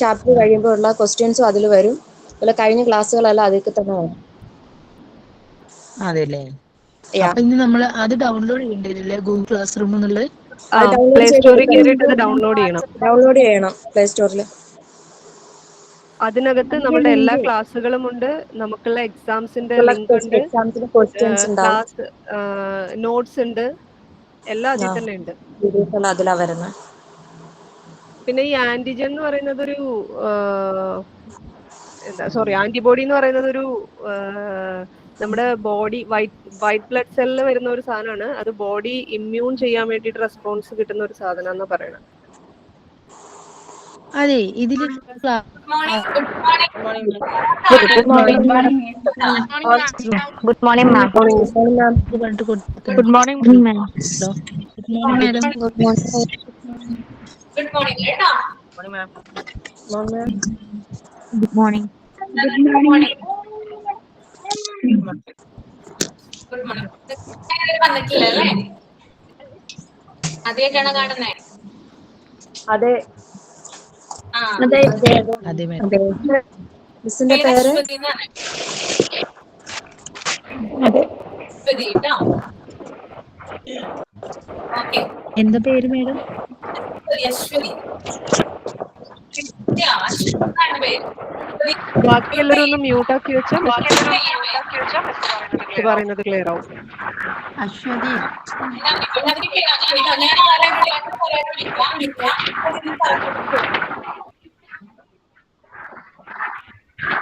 Chapter കഴിയുമ്പോഴുള്ള ക്വസ്റ്റ്യൻസും അതിൽ വരും. അതുപോലെ കഴിഞ്ഞ ക്ലാസ്സുകളെല്ലാം അതിൽ തന്നെ വരും. അതെല്ലേ. അപ്പൊ ഇനി നമ്മൾ അത് ഡൗൺലോഡ് ചെയ്യേണ്ടതില്ലേ ഗൂഗിൾ ക്ലാസ് റൂം എന്നുള്ളത്? പ്ലേ സ്റ്റോറിൽ കയറിയിട്ട് ഡൗൺലോഡ് ചെയ്യണം പ്ലേ സ്റ്റോറിൽ. അതിനകത്ത് നമ്മുടെ എല്ലാ ക്ലാസ്സുകളും ഉണ്ട്, നമുക്കുള്ള എക്സാംസിന്റെ ലിങ്ക് ഉണ്ട്, ക്ലാസ് നോട്ട്സ് ഉണ്ട്, എല്ലാം അതിൽ തന്നെ ഉണ്ട്. പിന്നെ ഈ ആന്റിജൻ എന്ന് പറയുന്നത് ഒരു ആന്റിബോഡി എന്ന് പറയുന്നത് ഒരു നമ്മുടെ ബോഡി വൈറ്റ് ബ്ലഡ് സെല്ലിൽ വരുന്ന ഒരു സാധനമാണ്. അത് ബോഡി ഇമ്മ്യൂൺ ചെയ്യാൻ വേണ്ടിയിട്ട് റെസ്പോൺസ് കിട്ടുന്ന ഒരു സാധനം എന്നാ പറയണത്. അതെ, ഇതില് good morning ma'am. Good morning ma'am. Good morning ma'am. Good morning. വന്നിട്ടില്ലല്ലേ? ആദ്യമായിട്ടാണോ കാണുന്നേ? അതെ. മിസ്സിന്റെ പേര് എന്താ പേര് മേഡം? ബാക്കി എല്ലാവരും ഒന്ന് മ്യൂട്ട് ആക്കി വെച്ചാൽ പറയുന്നത് ക്ലിയർ ആവും. അശ്വതി.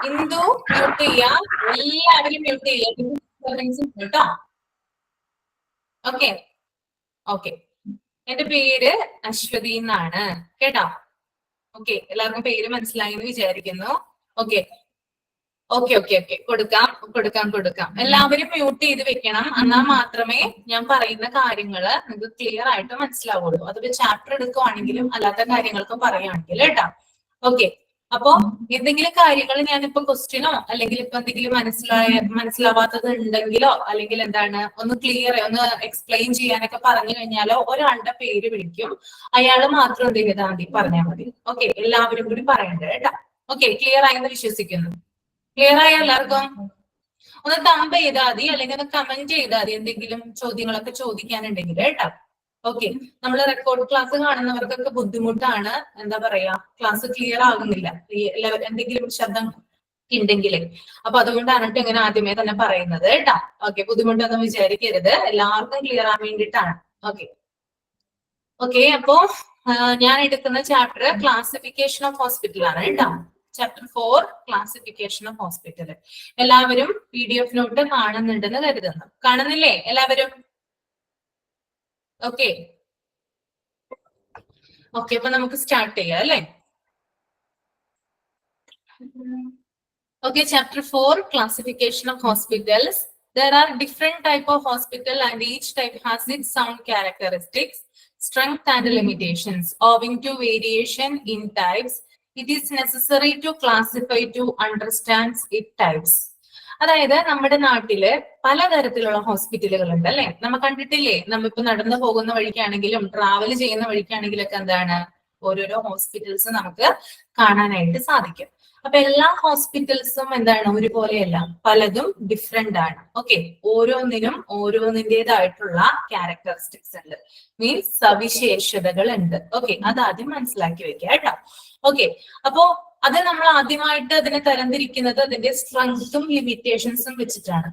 ഇന്ദു മ്യൂട്ട് ചെയ്യാം, എല്ലാവരും മ്യൂട്ട് ചെയ്യാം കേട്ടോ. Okay okay. എന്റെ പേര് അശ്വതി എന്നാണ് കേട്ടോ. ഓക്കെ, എല്ലാവർക്കും പേര് മനസ്സിലായി എന്ന് വിചാരിക്കുന്നു. ഓക്കെ ഓക്കെ ഓക്കെ ഓക്കെ കൊടുക്കാം കൊടുക്കാം കൊടുക്കാം. എല്ലാവരും മ്യൂട്ട് ചെയ്ത് വെക്കണം, എന്നാൽ മാത്രമേ ഞാൻ പറയുന്ന കാര്യങ്ങൾ നിങ്ങൾക്ക് ക്ലിയർ ആയിട്ട് മനസ്സിലാവുള്ളൂ. അതൊരു ചാപ്റ്റർ എടുക്കുവാണെങ്കിലും അല്ലാത്ത കാര്യങ്ങൾക്കും പറയുകയാണെങ്കിൽ കേട്ടോ. ഓക്കെ, അപ്പോ എന്തെങ്കിലും കാര്യങ്ങൾ ഞാനിപ്പോ ക്വസ്റ്റ്യനോ അല്ലെങ്കിൽ ഇപ്പൊ എന്തെങ്കിലും മനസ്സിലാവാത്തത് ഉണ്ടെങ്കിലോ അല്ലെങ്കിൽ എന്താണ് ഒന്ന് ക്ലിയർ ഒന്ന് എക്സ്പ്ലെയിൻ ചെയ്യാനൊക്കെ പറഞ്ഞു കഴിഞ്ഞാലോ ഒരാളുടെ പേര് വിളിക്കും, അയാൾ മാത്രം എന്ത് ചെയ്താൽ മതി പറഞ്ഞാൽ മതി. ഓക്കെ, എല്ലാവരും കൂടി പറയണ്ടേ കേട്ടോ. ഓക്കെ, ക്ലിയർ ആയെന്ന് വിശ്വസിക്കുന്നു. ക്ലിയർ ആയ എല്ലാവർക്കും? ഒന്ന് തമ്പ് ചെയ്താൽ മതി, അല്ലെങ്കിൽ ഒന്ന് കമന്റ് ചെയ്താൽ മതി എന്തെങ്കിലും ചോദ്യങ്ങളൊക്കെ ചോദിക്കാനുണ്ടെങ്കിൽ കേട്ടോ. ഓക്കെ, നമ്മൾ റെക്കോർഡ് ക്ലാസ് കാണുന്നവർക്കൊക്കെ ബുദ്ധിമുട്ടാണ്, എന്താ പറയാ, ക്ലാസ് ക്ലിയർ ആകുന്നില്ല എന്തെങ്കിലും ശബ്ദം ഉണ്ടെങ്കിൽ. അപ്പൊ അതുകൊണ്ടാണ് ഇങ്ങനെ ആദ്യമേ തന്നെ പറയുന്നത് കേട്ടോ. ഓക്കെ, ബുദ്ധിമുട്ടൊന്നും വിചാരിക്കരുത്, എല്ലാവർക്കും ക്ലിയർ ആവാൻ വേണ്ടിയിട്ടാണ്. Okay okay. അപ്പോ ഞാൻ എടുക്കുന്ന ചാപ്റ്റർ ക്ലാസിഫിക്കേഷൻ ഓഫ് ഹോസ്പിറ്റൽ ആണ് കേട്ടോ. Chapter 4 classification of hospital. എല്ലാവരും PDF നോട്ട് കാണുന്നുണ്ടെന്ന് കരുതുന്നു. കാണുന്നില്ലേ എല്ലാവരും? ഓക്കെ ഓക്കെ, അപ്പൊ നമുക്ക് സ്റ്റാർട്ട് ചെയ്യാം അല്ലെ? Okay, chapter 4 classification of hospitals. There are different type of hospital and each type has its own characteristics, strength and limitations. Owing to variation in types, it is necessary to classify to understand its types. അതായത് നമ്മുടെ നാട്ടില് പലതരത്തിലുള്ള ഹോസ്പിറ്റലുകൾ ഉണ്ട് അല്ലെ? നമ്മ കണ്ടിട്ടില്ലേ? നമ്മിപ്പോ നടന്നു പോകുന്ന വഴിക്കാണെങ്കിലും ട്രാവൽ ചെയ്യുന്ന വഴിക്കാണെങ്കിലും ഒക്കെ എന്താണ് ഓരോരോ ഹോസ്പിറ്റൽസ് നമുക്ക് കാണാനായിട്ട് സാധിക്കും. അപ്പൊ എല്ലാ ഹോസ്പിറ്റൽസും എന്താണ് ഒരുപോലെയല്ല, പലതും ഡിഫറെന്റ് ആണ്. ഓക്കെ, ഓരോന്നിനും ഓരോന്നിൻ്റെതായിട്ടുള്ള ക്യാരക്ടറിസ്റ്റിക്സ് ഉണ്ട്, മീൻസ് സവിശേഷതകൾ ഉണ്ട്. ഓക്കെ, അത് ആദ്യം മനസ്സിലാക്കി വെക്കുക കേട്ടോ. ഓക്കെ, അപ്പോ അത് നമ്മൾ ആദ്യമായിട്ട് അതിനെ തരംതിരിക്കുന്നത് അതിന്റെ സ്ട്രെങ്ത്തും ലിമിറ്റേഷൻസും വെച്ചിട്ടാണ്.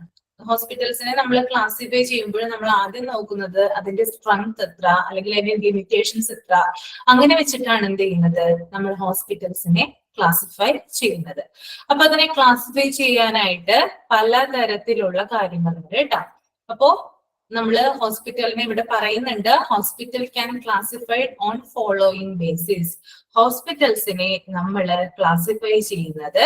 ഹോസ്പിറ്റൽസിനെ നമ്മൾ ക്ലാസിഫൈ ചെയ്യുമ്പോൾ നമ്മൾ ആദ്യം നോക്കുന്നത് അതിന്റെ സ്ട്രെങ്ത് എത്ര അല്ലെങ്കിൽ അതിന്റെ ലിമിറ്റേഷൻസ് എത്ര, അങ്ങനെ വെച്ചിട്ടാണ് എന്ത് ചെയ്യുന്നത് നമ്മൾ ഹോസ്പിറ്റൽസിനെ ക്ലാസിഫൈ ചെയ്യുന്നത്. അപ്പൊ അതിനെ ക്ലാസിഫൈ ചെയ്യാനായിട്ട് പലതരത്തിലുള്ള കാര്യങ്ങളുണ്ട് കേട്ടോ. അപ്പോ നമ്മള് ഹോസ്പിറ്റലിനെ ഇവിടെ പറയുന്നുണ്ട്, hospital can classified on following basis. ഹോസ്പിറ്റൽസിനെ നമ്മൾ ക്ലാസിഫൈ ചെയ്യുന്നത്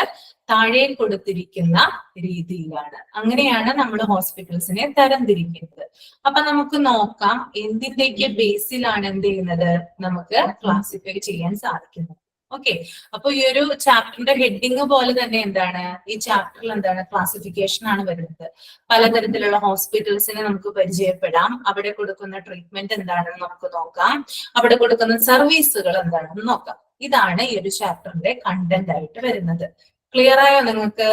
താഴെ കൊടുത്തിരിക്കുന്ന രീതിയിലാണ്. അങ്ങനെയാണ് നമ്മൾ ഹോസ്പിറ്റൽസിനെ തരംതിരിക്കുന്നത്. അപ്പൊ നമുക്ക് നോക്കാം എന്തിന്റെയൊക്കെ ബേസിലാണ് എന്ത് ചെയ്യുന്നത് നമുക്ക് ക്ലാസിഫൈ ചെയ്യാൻ സാധിക്കുന്നത്. ഓക്കെ, അപ്പൊ ഈ ഒരു ചാപ്റ്ററിന്റെ ഹെഡിങ് പോലെ തന്നെ എന്താണ് ഈ ചാപ്റ്ററിൽ എന്താണ് ക്ലാസിഫിക്കേഷൻ ആണ് വരുന്നത്. പലതരത്തിലുള്ള ഹോസ്പിറ്റൽസിനെ നമുക്ക് പരിചയപ്പെടാം, അവിടെ കൊടുക്കുന്ന ട്രീറ്റ്മെന്റ് എന്താണെന്ന് നമുക്ക് നോക്കാം, അവിടെ കൊടുക്കുന്ന സർവീസുകൾ എന്താണെന്ന് നോക്കാം. ഇതാണ് ഈ ഒരു ചാപ്റ്ററിന്റെ കണ്ടന്റ് ആയിട്ട് വരുന്നത്. ക്ലിയർ ആയോ നിങ്ങൾക്ക്?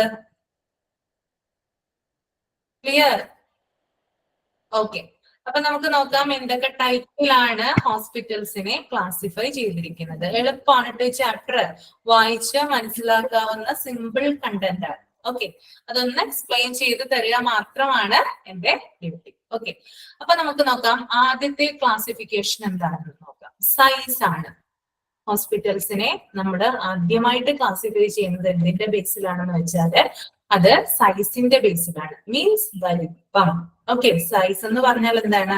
ക്ലിയർ? ഓക്കെ, അപ്പൊ നമുക്ക് നോക്കാം എന്തൊക്കെ ടൈപ്പിലാണ് ഹോസ്പിറ്റൽസിനെ ക്ലാസിഫൈ ചെയ്തിരിക്കുന്നത്. എളുപ്പമാണ് ചാപ്റ്റർ, വായിച്ച് മനസ്സിലാക്കാവുന്ന സിമ്പിൾ കണ്ടന്റ് ആണ്. ഓക്കെ, അതൊന്ന് എക്സ്പ്ലെയിൻ ചെയ്ത് തരിക മാത്രമാണ് എന്റെ ഡ്യൂട്ടി. ഓക്കെ, അപ്പൊ നമുക്ക് നോക്കാം ആദ്യത്തെ ക്ലാസിഫിക്കേഷൻ എന്താണെന്ന് നോക്കാം. സൈസ് ആണ്. ഹോസ്പിറ്റൽസിനെ നമ്മൾ ആദ്യമായിട്ട് ക്ലാസിഫൈ ചെയ്യുന്നത് എന്തിന്റെ ബേസിലാണെന്ന് വെച്ചാല് അത് സൈസിന്റെ ബേസിലാണ്, മീൻസ് വലിപ്പം. ഓക്കെ, സൈസ് എന്ന് പറഞ്ഞാൽ എന്താണ്?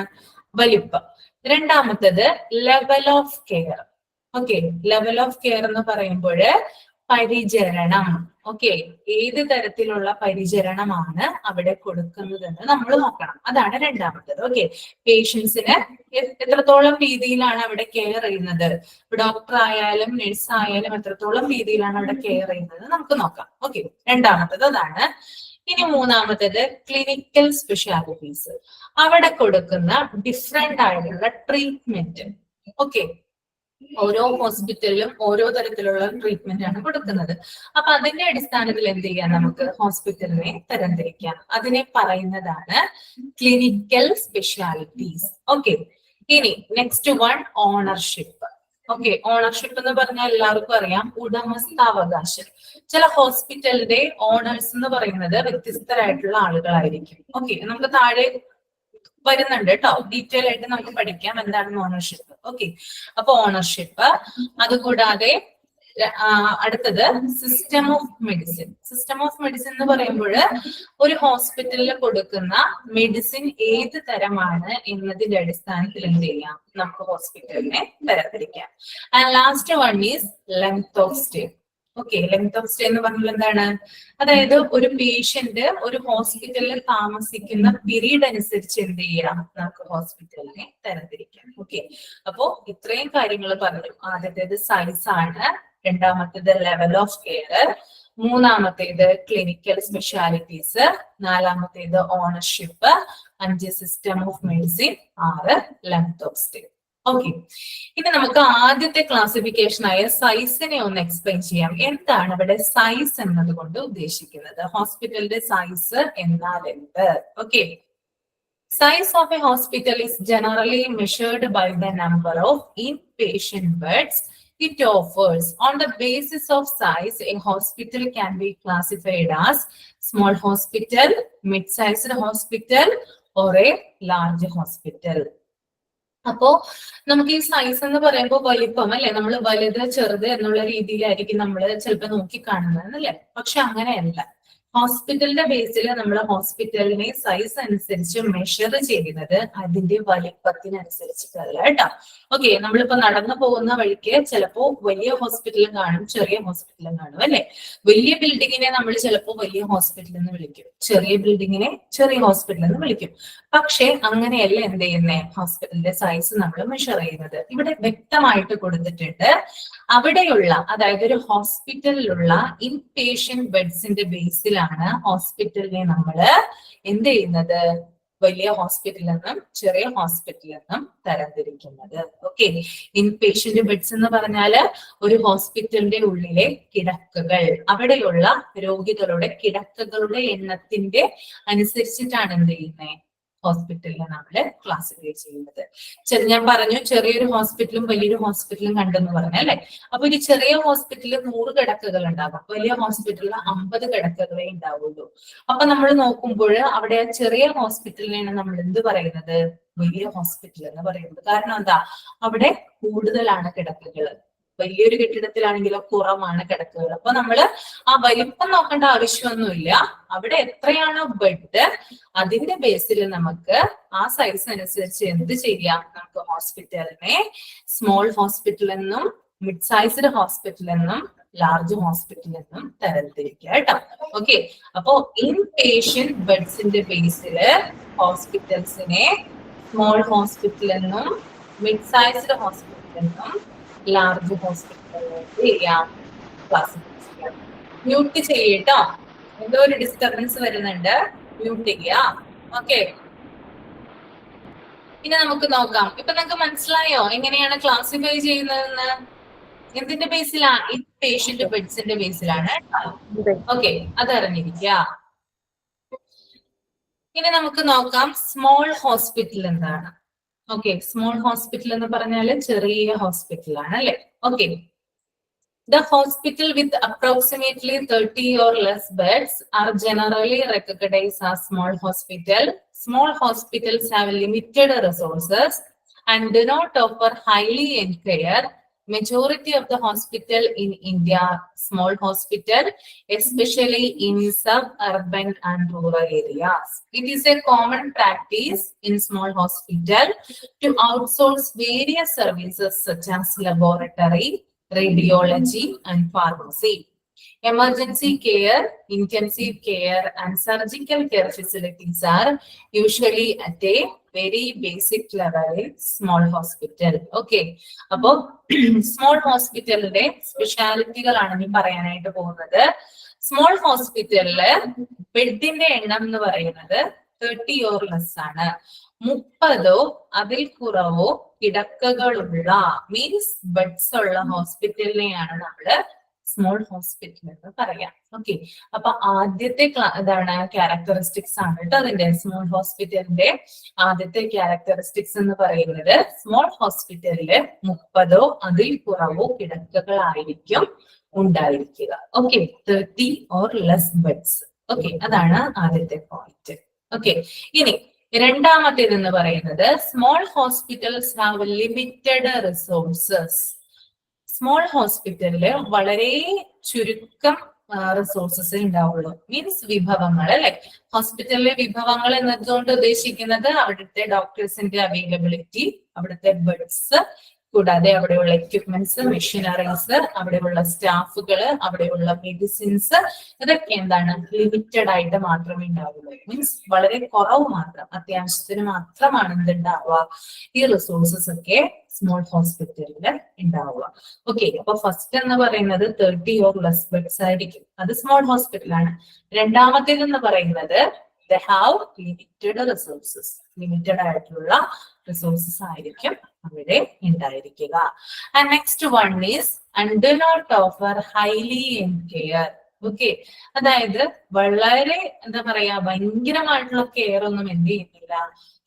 വലിപ്പം. രണ്ടാമത്തത് level of care. Okay, level of care എന്ന് പറയുമ്പോൾ പരിചരണം. ഓക്കെ, ഏത് തരത്തിലുള്ള പരിചരണമാണ് അവിടെ കൊടുക്കുന്നതെന്ന് നമ്മൾ നോക്കണം. അതാണ് രണ്ടാമത്തത്. ഓക്കെ, പേഷ്യൻസിന് എത്രത്തോളം രീതിയിലാണ് അവിടെ കെയർ ചെയ്യുന്നത്, ഡോക്ടർ ആയാലും നഴ്സ് ആയാലും എത്രത്തോളം രീതിയിലാണ് അവിടെ കെയർ ചെയ്യുന്നത് നമുക്ക് നോക്കാം. ഓക്കെ, രണ്ടാമത്തത് അതാണ്. ഇനി മൂന്നാമത്തേത് ക്ലിനിക്കൽ സ്പെഷ്യാലിറ്റീസ്, അവിടെ കൊടുക്കുന്ന ഡിഫറെന്റ് ആയിട്ടുള്ള ട്രീറ്റ്മെന്റ്. ഓക്കെ, ഓരോ ഹോസ്പിറ്റലിലും ഓരോ തരത്തിലുള്ള ട്രീറ്റ്മെന്റ് ആണ് കൊടുക്കുന്നത്. അപ്പൊ അതിന്റെ അടിസ്ഥാനത്തിൽ എന്ത് ചെയ്യാം, നമുക്ക് ഹോസ്പിറ്റലിനെ തരംതിരിക്കാം. അതിനെ പറയുന്നതാണ് ക്ലിനിക്കൽ സ്പെഷ്യാലിറ്റീസ്. ഓക്കെ, ഇനി next one ownership. Okay, ownership എന്ന് പറഞ്ഞാൽ എല്ലാവർക്കും അറിയാം ഉടമസ്ഥാവകാശം. ചില ഹോസ്പിറ്റലിന്റെ ഓണേഴ്സ് എന്ന് പറയുന്നത് വ്യത്യസ്തരായിട്ടുള്ള ആളുകളായിരിക്കും. ഓക്കെ, നമുക്ക് താഴെ വരുന്നുണ്ട് കേട്ടോ, ഡീറ്റെയിൽ ആയിട്ട് നമുക്ക് പഠിക്കാം എന്താണ് ഓണർഷിപ്പ്. ഓക്കെ, അപ്പൊ ഓണർഷിപ്പ്, അതുകൂടാതെ അടുത്തത് system of medicine. System of medicine എന്ന് പറയുമ്പോൾ ഒരു ഹോസ്പിറ്റലിൽ കൊടുക്കുന്ന മെഡിസിൻ ഏത് തരമാണ് എന്നതിന്റെ അടിസ്ഥാനത്തിൽ എന്ത് ചെയ്യാം, നമുക്ക് ഹോസ്പിറ്റലിനെ തരംതിരിക്കാം. And last one is length of stay. Okay, length of stay എന്ന് പറഞ്ഞാൽ എന്താണ്, അതായത് ഒരു പേഷ്യന്റ് ഒരു ഹോസ്പിറ്റലിൽ താമസിക്കുന്ന പീരീഡ് അനുസരിച്ച് എന്ത് ചെയ്യാം, നമുക്ക് ഹോസ്പിറ്റലിനെ തരംതിരിക്കാം. ഓക്കെ, അപ്പോ ഇത്രയും കാര്യങ്ങൾ പറഞ്ഞു. ആദ്യത്തേത് സൈസ് ആണ്, രണ്ടാമത്തേത് ലെവൽ ഓഫ് കെയർ, മൂന്നാമത്തേത് ക്ലിനിക്കൽ സ്പെഷ്യാലിറ്റീസ്, നാലാമത്തേത് ownership, 5 system of medicine, 6 length of stay. Okay, ഇനി നമുക്ക് ആദ്യത്തെ ക്ലാസിഫിക്കേഷൻ ആയ സൈസിനെ ഒന്ന് എക്സ്പ്ലെയിൻ ചെയ്യാം. എന്താണ് ഇവിടെ സൈസ് എന്നതുകൊണ്ട് ഉദ്ദേശിക്കുന്നത്? ഹോസ്പിറ്റലിന്റെ സൈസ് എന്നാൽ എന്ത്? Okay, size of a hospital is generally measured by the number of inpatient beds it offers. On the basis of size, a hospital can be classified as small hospital, mid-sized hospital, or a large hospital. അപ്പോ നമുക്ക് ഈ size എന്ന് പറയുമ്പോൾ വലിപ്പം അല്ലെ, നമ്മൾ വലുത് ചെറുത് എന്നുള്ള രീതിയിലായിരിക്കും നമ്മൾ ചിലപ്പോൾ നോക്കി കാണുന്നത് അല്ലെ. പക്ഷെ അങ്ങനെയല്ല, ഹോസ്പിറ്റലിന്റെ ബേസിൽ നമ്മൾ ഹോസ്പിറ്റലിനെ സൈസ് അനുസരിച്ച് മെഷർ ചെയ്യുന്നത് അതിന്റെ വലിപ്പത്തിനനുസരിച്ചിട്ടല്ല കേട്ടോ. ഓക്കെ, നമ്മളിപ്പോ നടന്നു പോകുന്ന വഴിക്ക് ചിലപ്പോ വലിയ ഹോസ്പിറ്റലും കാണും, ചെറിയ ഹോസ്പിറ്റലും കാണും അല്ലെ. വലിയ ബിൽഡിങ്ങിനെ നമ്മൾ ചിലപ്പോ വലിയ ഹോസ്പിറ്റൽ എന്ന് വിളിക്കും, ചെറിയ ബിൽഡിങ്ങിനെ ചെറിയ ഹോസ്പിറ്റൽ എന്ന് വിളിക്കും. പക്ഷെ അങ്ങനെയല്ല എന്ത് ചെയ്യുന്നേ, ഹോസ്പിറ്റലിന്റെ സൈസ് നമ്മൾ മെഷർ ചെയ്യുന്നത്. ഇവിടെ വ്യക്തമായിട്ട് കൊടുത്തിട്ടുണ്ട്, അവിടെയുള്ള അതായത് ഒരു ഹോസ്പിറ്റലിലുള്ള ഇൻപേഷ്യന്റ് ബെഡ്സിന്റെ ബേസിലാണ് ഹോസ്പിറ്റലിനെ നമ്മൾ എന്ത് ചെയ്യുന്നത്, വലിയ ഹോസ്പിറ്റൽ എന്നും ചെറിയ ഹോസ്പിറ്റൽ എന്നും തരംതിരിക്കുന്നത്. ഓക്കെ, ഇൻപേഷ്യന്റ് ബെഡ്സ് എന്ന് പറഞ്ഞാല് ഒരു ഹോസ്പിറ്റലിന്റെ ഉള്ളിലെ കിടക്കകൾ, അവിടെയുള്ള രോഗികളുടെ കിടക്കകളുടെ എണ്ണത്തിന്റെ അനുസരിച്ചിട്ടാണ് എന്ത് ചെയ്യുന്നത്, ഹോസ്പിറ്റലിനെ നമ്മൾ ക്ലാസിഫൈ ചെയ്യുന്നത്. ഞാൻ പറഞ്ഞു ചെറിയൊരു ഹോസ്പിറ്റലും വലിയൊരു ഹോസ്പിറ്റലും കണ്ടെന്ന് പറഞ്ഞു അല്ലെ. അപ്പൊ ഒരു ചെറിയ ഹോസ്പിറ്റലിൽ 100 കിടക്കകൾ ഉണ്ടാകും, വലിയ ഹോസ്പിറ്റലിൽ 50 കിടക്കകളെ ഉണ്ടാവുള്ളൂ. അപ്പൊ നമ്മൾ നോക്കുമ്പോൾ അവിടെ ചെറിയ ഹോസ്പിറ്റലിനെയാണ് നമ്മൾ എന്ത് പറയുന്നത്, വലിയ ഹോസ്പിറ്റൽ എന്ന് പറയുന്നത്. കാരണം എന്താ, അവിടെ കൂടുതലാണ് കിടക്കകൾ. വലിയൊരു കെട്ടിടത്തിലാണെങ്കിലോ കുറവാണ് കിടക്കകൾ. അപ്പൊ നമ്മള് ആ വലിപ്പം നോക്കേണ്ട ആവശ്യമൊന്നുമില്ല, അവിടെ എത്രയാണോ ബെഡ് അതിന്റെ ബേസിൽ നമുക്ക് ആ സൈസ് അനുസരിച്ച് എന്ത് ചെയ്യാം, നമുക്ക് ഹോസ്പിറ്റലിനെ സ്മോൾ ഹോസ്പിറ്റൽ എന്നും മിഡ് സൈസ്ഡ് ഹോസ്പിറ്റൽ എന്നും ലാർജ് ഹോസ്പിറ്റൽ എന്നും തരംതിരിക്കുക കേട്ടോ. ഓക്കെ, അപ്പോ ഇൻ പേഷ്യന്റ് ബെഡ്സിന്റെ ബേസില് ഹോസ്പിറ്റൽസിനെ സ്മോൾ ഹോസ്പിറ്റൽ എന്നും മിഡ് സൈസ്ഡ് ഹോസ്പിറ്റൽ എന്നും ലാർജ് ഹോസ്പിറ്റൽ ചെയ്യാം, ക്ലാസിഫൈ ചെയ്യാം. മ്യൂട്ട് ചെയ്യട്ടോ, എന്തോ ഒരു ഡിസ്റ്റർബൻസ് വരുന്നുണ്ട്, മ്യൂട്ട് ചെയ്യാം. ഓക്കെ, ഇനി നമുക്ക് നോക്കാം. ഇപ്പൊ നിങ്ങൾക്ക് മനസ്സിലായോ എങ്ങനെയാണ് ക്ലാസിഫൈ ചെയ്യുന്നതെന്ന്? എന്തിന്റെ ബേസിലാണ്? ഈ പേഷ്യന്റ് ബെഡ്സിന്റെ ബേസിലാണ്. ഓക്കെ, അതറിഞ്ഞിരിക്കുക. ഇനി നമുക്ക് നോക്കാം സ്മോൾ ഹോസ്പിറ്റൽ എന്താണ്. ഓക്കെ, സ്മോൾ ഹോസ്പിറ്റൽ എന്ന് പറഞ്ഞാല് ചെറിയ ഹോസ്പിറ്റൽ ആണ് അല്ലെ. Okay, the hospital with approximately 30 or less beds are generally recognized as small hospital. Small hospitals have limited resources and do not offer highly end care. Majority of the hospital in India are small hospital, especially in suburban and rural areas. It is a common practice in small hospital to outsource various services such as laboratory, radiology and pharmacy. Emergency care, intensive care and surgical care facilities are usually at a very basic level in small hospital. Okay, അപ്പോ small ഹോസ്പിറ്റലിന്റെ സ്പെഷ്യാലിറ്റികളാണ് ഞാൻ പറയാനായിട്ട് പോകുന്നത്. Small ഹോസ്പിറ്റലില് ബെഡിന്റെ എണ്ണം എന്ന് പറയുന്നത് 30 or less ആണ്. 30 അതിൽ കുറവോ കിടക്കകളുള്ള മീൻസ് ബെഡ്സ് ഉള്ള ഹോസ്പിറ്റലിനെയാണ് നമ്മള് സ്മോൾ ഹോസ്പിറ്റൽ എന്ന് പറയാം. ഓക്കെ, അപ്പൊ ആദ്യത്തെ ഇതാണ് ക്യാരക്ടറിസ്റ്റിക്സ് ആണ് കേട്ടോ അതിന്റെ. സ്മോൾ ഹോസ്പിറ്റലിന്റെ ആദ്യത്തെ ക്യാരക്ടറിസ്റ്റിക്സ് എന്ന് പറയുന്നത് സ്മോൾ ഹോസ്പിറ്റലില് 30 അതിൽ കുറവോ കിടക്കകളായിരിക്കും ഉണ്ടായിരിക്കുക. Okay, 30 or less beds. Okay, അതാണ് ആദ്യത്തെ പോയിന്റ്. ഓക്കെ, ഇനി രണ്ടാമത്തേത് എന്ന് പറയുന്നത് small hospitals have limited resources. Small ഹോസ്പിറ്റലില് വളരെ ചുരുക്കം റിസോഴ്സസ് ഉണ്ടാവുള്ളൂ. മീൻസ് വിഭവങ്ങൾ അല്ലെ. ഹോസ്പിറ്റലിലെ വിഭവങ്ങൾ എന്നതുകൊണ്ട് ഉദ്ദേശിക്കുന്നത് അവിടുത്തെ ഡോക്ടേഴ്സിന്റെ അവൈലബിലിറ്റി, അവിടുത്തെ ബെഡ്സ്, കൂടാതെ അവിടെയുള്ള എക്യുപ്മെന്റ്സ്, മെഷീനറീസ്, അവിടെയുള്ള സ്റ്റാഫുകള്, അവിടെയുള്ള മെഡിസിൻസ്, ഇതൊക്കെ എന്താണ് ലിമിറ്റഡ് ആയിട്ട് മാത്രമേ ഉണ്ടാവുള്ളൂ. മീൻസ് വളരെ കുറവ് മാത്രം, അത്യാവശ്യത്തിന് മാത്രമാണ് എന്തുണ്ടാവുക ഈ റിസോഴ്സസ് ഒക്കെ സ്മോൾ ഹോസ്പിറ്റലിൽ ഉണ്ടാവുക. ഓക്കെ, അപ്പൊ ഫസ്റ്റ് എന്ന് പറയുന്നത് 30 or less ബെഡ്സ് ആയിരിക്കും, അത് സ്മോൾ ഹോസ്പിറ്റലാണ്. രണ്ടാമത്തേത് എന്ന് പറയുന്നത് they have limited resources, limited ആയിട്ടുള്ള റിസോഴ്സസ് ആയിരിക്കും അവിടെ ഉണ്ടായിരിക്കുക. And next one is and do not offer highly end care. Okay, അതായത് വളരെ എന്താ പറയാ ഭയങ്കരമായിട്ടുള്ള കെയർ ഒന്നും എന്ത് ചെയ്യുന്നില്ല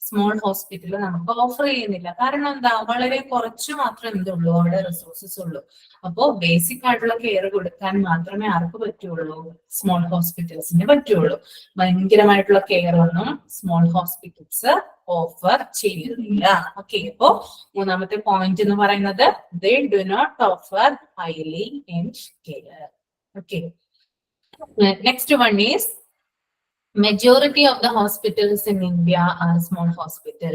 സ്മോൾ ഹോസ്പിറ്റലിൽ നമുക്ക് ഓഫർ ചെയ്യുന്നില്ല. കാരണം എന്താ, വളരെ കുറച്ച് മാത്രമേ എന്തുള്ളൂ അവിടെ റിസോഴ്സസ് ഉള്ളൂ. അപ്പോ ബേസിക് ആയിട്ടുള്ള കെയർ കൊടുക്കാൻ മാത്രമേ ആർക്ക് പറ്റുള്ളൂ, സ്മോൾ ഹോസ്പിറ്റൽസിന് പറ്റുള്ളൂ. ഭയങ്കരമായിട്ടുള്ള കെയർ ഒന്നും സ്മോൾ ഹോസ്പിറ്റൽസ് ഓഫർ ചെയ്യുന്നില്ല. ഓക്കെ, അപ്പോ മൂന്നാമത്തെ പോയിന്റ് എന്ന് പറയുന്നത് they do not offer highly end care. Okay, next one is majority of the hospitals in India are small hospital.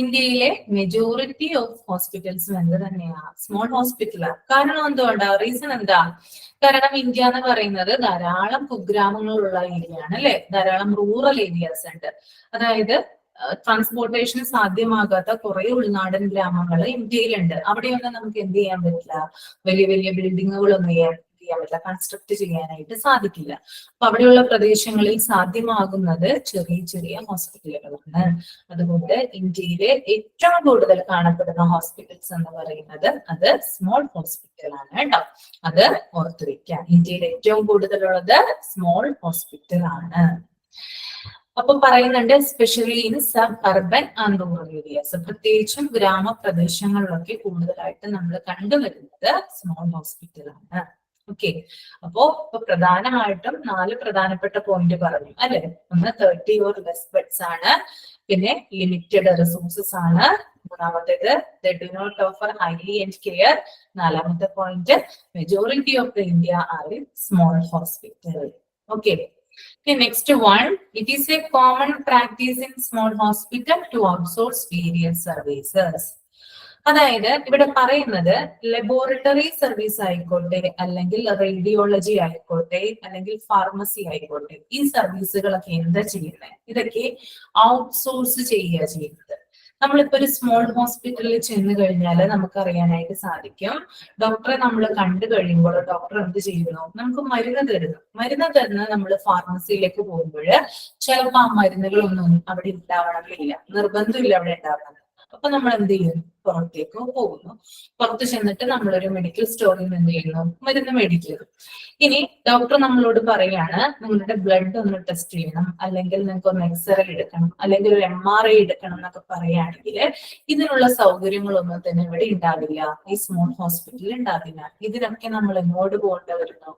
ഇന്ത്യയിലെ മെജോറിറ്റി ഓഫ് ഹോസ്പിറ്റൽസ് എന്ത് തന്നെയാ സ്മോൾ ഹോസ്പിറ്റലാണ്. കാരണം എന്തുകൊണ്ടാ, റീസൺ എന്താ? കാരണം ഇന്ത്യ എന്ന് പറയുന്നത് ധാരാളം കുഗ്രാമങ്ങളുള്ള ഏരിയ ആണ് അല്ലെ, ധാരാളം റൂറൽ ഏരിയാസ് ഉണ്ട്. അതായത് ട്രാൻസ്പോർട്ടേഷൻ സാധ്യമാകാത്ത കുറെ ഉൾനാടൻ ഗ്രാമങ്ങൾ ഇന്ത്യയിലുണ്ട്. അവിടെയൊന്നും നമുക്ക് എന്ത് ചെയ്യാൻ പറ്റില്ല, വലിയ വലിയ ബിൽഡിങ്ങുകളൊന്നും ചെയ്യാൻ പറ്റില്ല, കൺസ്ട്രക്ട് ചെയ്യാനായിട്ട് സാധിക്കില്ല. അപ്പൊ അവിടെയുള്ള പ്രദേശങ്ങളിൽ സാധ്യമാകുന്നത് ചെറിയ ചെറിയ ഹോസ്പിറ്റലുകളാണ്. അതുകൊണ്ട് ഇന്ത്യയിലെ ഏറ്റവും കൂടുതൽ കാണപ്പെടുന്ന ഹോസ്പിറ്റൽസ് എന്ന് പറയുന്നത് അത് സ്മോൾ ഹോസ്പിറ്റൽ ആണ് കേട്ടോ. അത് ഓർത്തു വെക്കാം, ഇന്ത്യയിൽ ഏറ്റവും കൂടുതലുള്ളത് സ്മോൾ ഹോസ്പിറ്റൽ ആണ്. അപ്പൊ പറയുന്നുണ്ട് especially in sub urban and rural areas, പ്രത്യേകിച്ചും ഗ്രാമപ്രദേശങ്ങളിലൊക്കെ കൂടുതലായിട്ട് നമ്മൾ കണ്ടുവരുന്നത് സ്മോൾ ഹോസ്പിറ്റൽ ആണ്. ഓക്കെ, അപ്പോ ഇപ്പൊ പ്രധാനമായിട്ടും 4 പ്രധാനപ്പെട്ട പോയിന്റ് പറഞ്ഞു അല്ലെ. ഒന്ന് 30 or less ബെഡ്സ് ആണ്, പിന്നെ ലിമിറ്റഡ് റിസോഴ്സസ് ആണ്, മൂന്നാമത്തേത് they do not offer highly end care, നാലാമത്തെ point majority of the India are in small hospital. Okay, the next one, it is a common practice in small hospital to outsource various services. അതായത് ഇവിടെ പറയുന്നത് laboratory service ആയിക്കോട്ടെ, അല്ലെങ്കിൽ radiology ആയിക്കോട്ടെ, അല്ലെങ്കിൽ pharmacy ആയിക്കോട്ടെ, ഈ സർവീസുകളൊക്കെ എന്താ ചെയ്യുന്നത്, ഇതൊക്കെ ഔട്ട്സോഴ്സ് ചെയ്യുക ചെയ്യുന്നത്. നമ്മളിപ്പോ ഒരു സ്മോൾ ഹോസ്പിറ്റലിൽ ചെന്ന് കഴിഞ്ഞാൽ നമുക്ക് അറിയാനായിട്ട് സാധിക്കും, ഡോക്ടറെ നമ്മൾ കണ്ടു കഴിയുമ്പോൾ ഡോക്ടർ എന്ത് ചെയ്യുന്നു, നമുക്ക് മരുന്ന് തരുന്നു. മരുന്ന് തരുന്നത് നമ്മൾ ഫാർമസിയിലേക്ക് പോകുമ്പോൾ ചിലപ്പോൾ ആ മരുന്നുകളൊന്നും അവിടെ ഉണ്ടാവണമെന്നില്ല, നിർബന്ധമില്ല അവിടെ ഉണ്ടാവണം. അപ്പൊ നമ്മൾ എന്ത് ചെയ്യുന്നു, പുറത്തേക്ക് പോകുന്നു. പുറത്ത് ചെന്നിട്ട് നമ്മളൊരു മെഡിക്കൽ സ്റ്റോറിൽ നിന്ന് എന്ത് ചെയ്യുന്നു, മരുന്ന് മേടിക്കുന്നു. ഇനി ഡോക്ടർ നമ്മളോട് പറയാണ്, നിങ്ങളുടെ ബ്ലഡ് ഒന്ന് ടെസ്റ്റ് ചെയ്യണം, അല്ലെങ്കിൽ നിങ്ങൾക്ക് ഒന്ന് എക്സ്റേ എടുക്കണം, അല്ലെങ്കിൽ ഒരു MRI എടുക്കണം എന്നൊക്കെ പറയുകയാണെങ്കിൽ ഇതിനുള്ള സൗകര്യങ്ങളൊന്നും തന്നെ ഇവിടെ ഉണ്ടാവില്ല, ഈ സ്മോൾ ഹോസ്പിറ്റലിൽ ഉണ്ടാവില്ല. ഇതിനൊക്കെ നമ്മൾ എങ്ങോട്ട് പോകേണ്ടി വരുന്നു,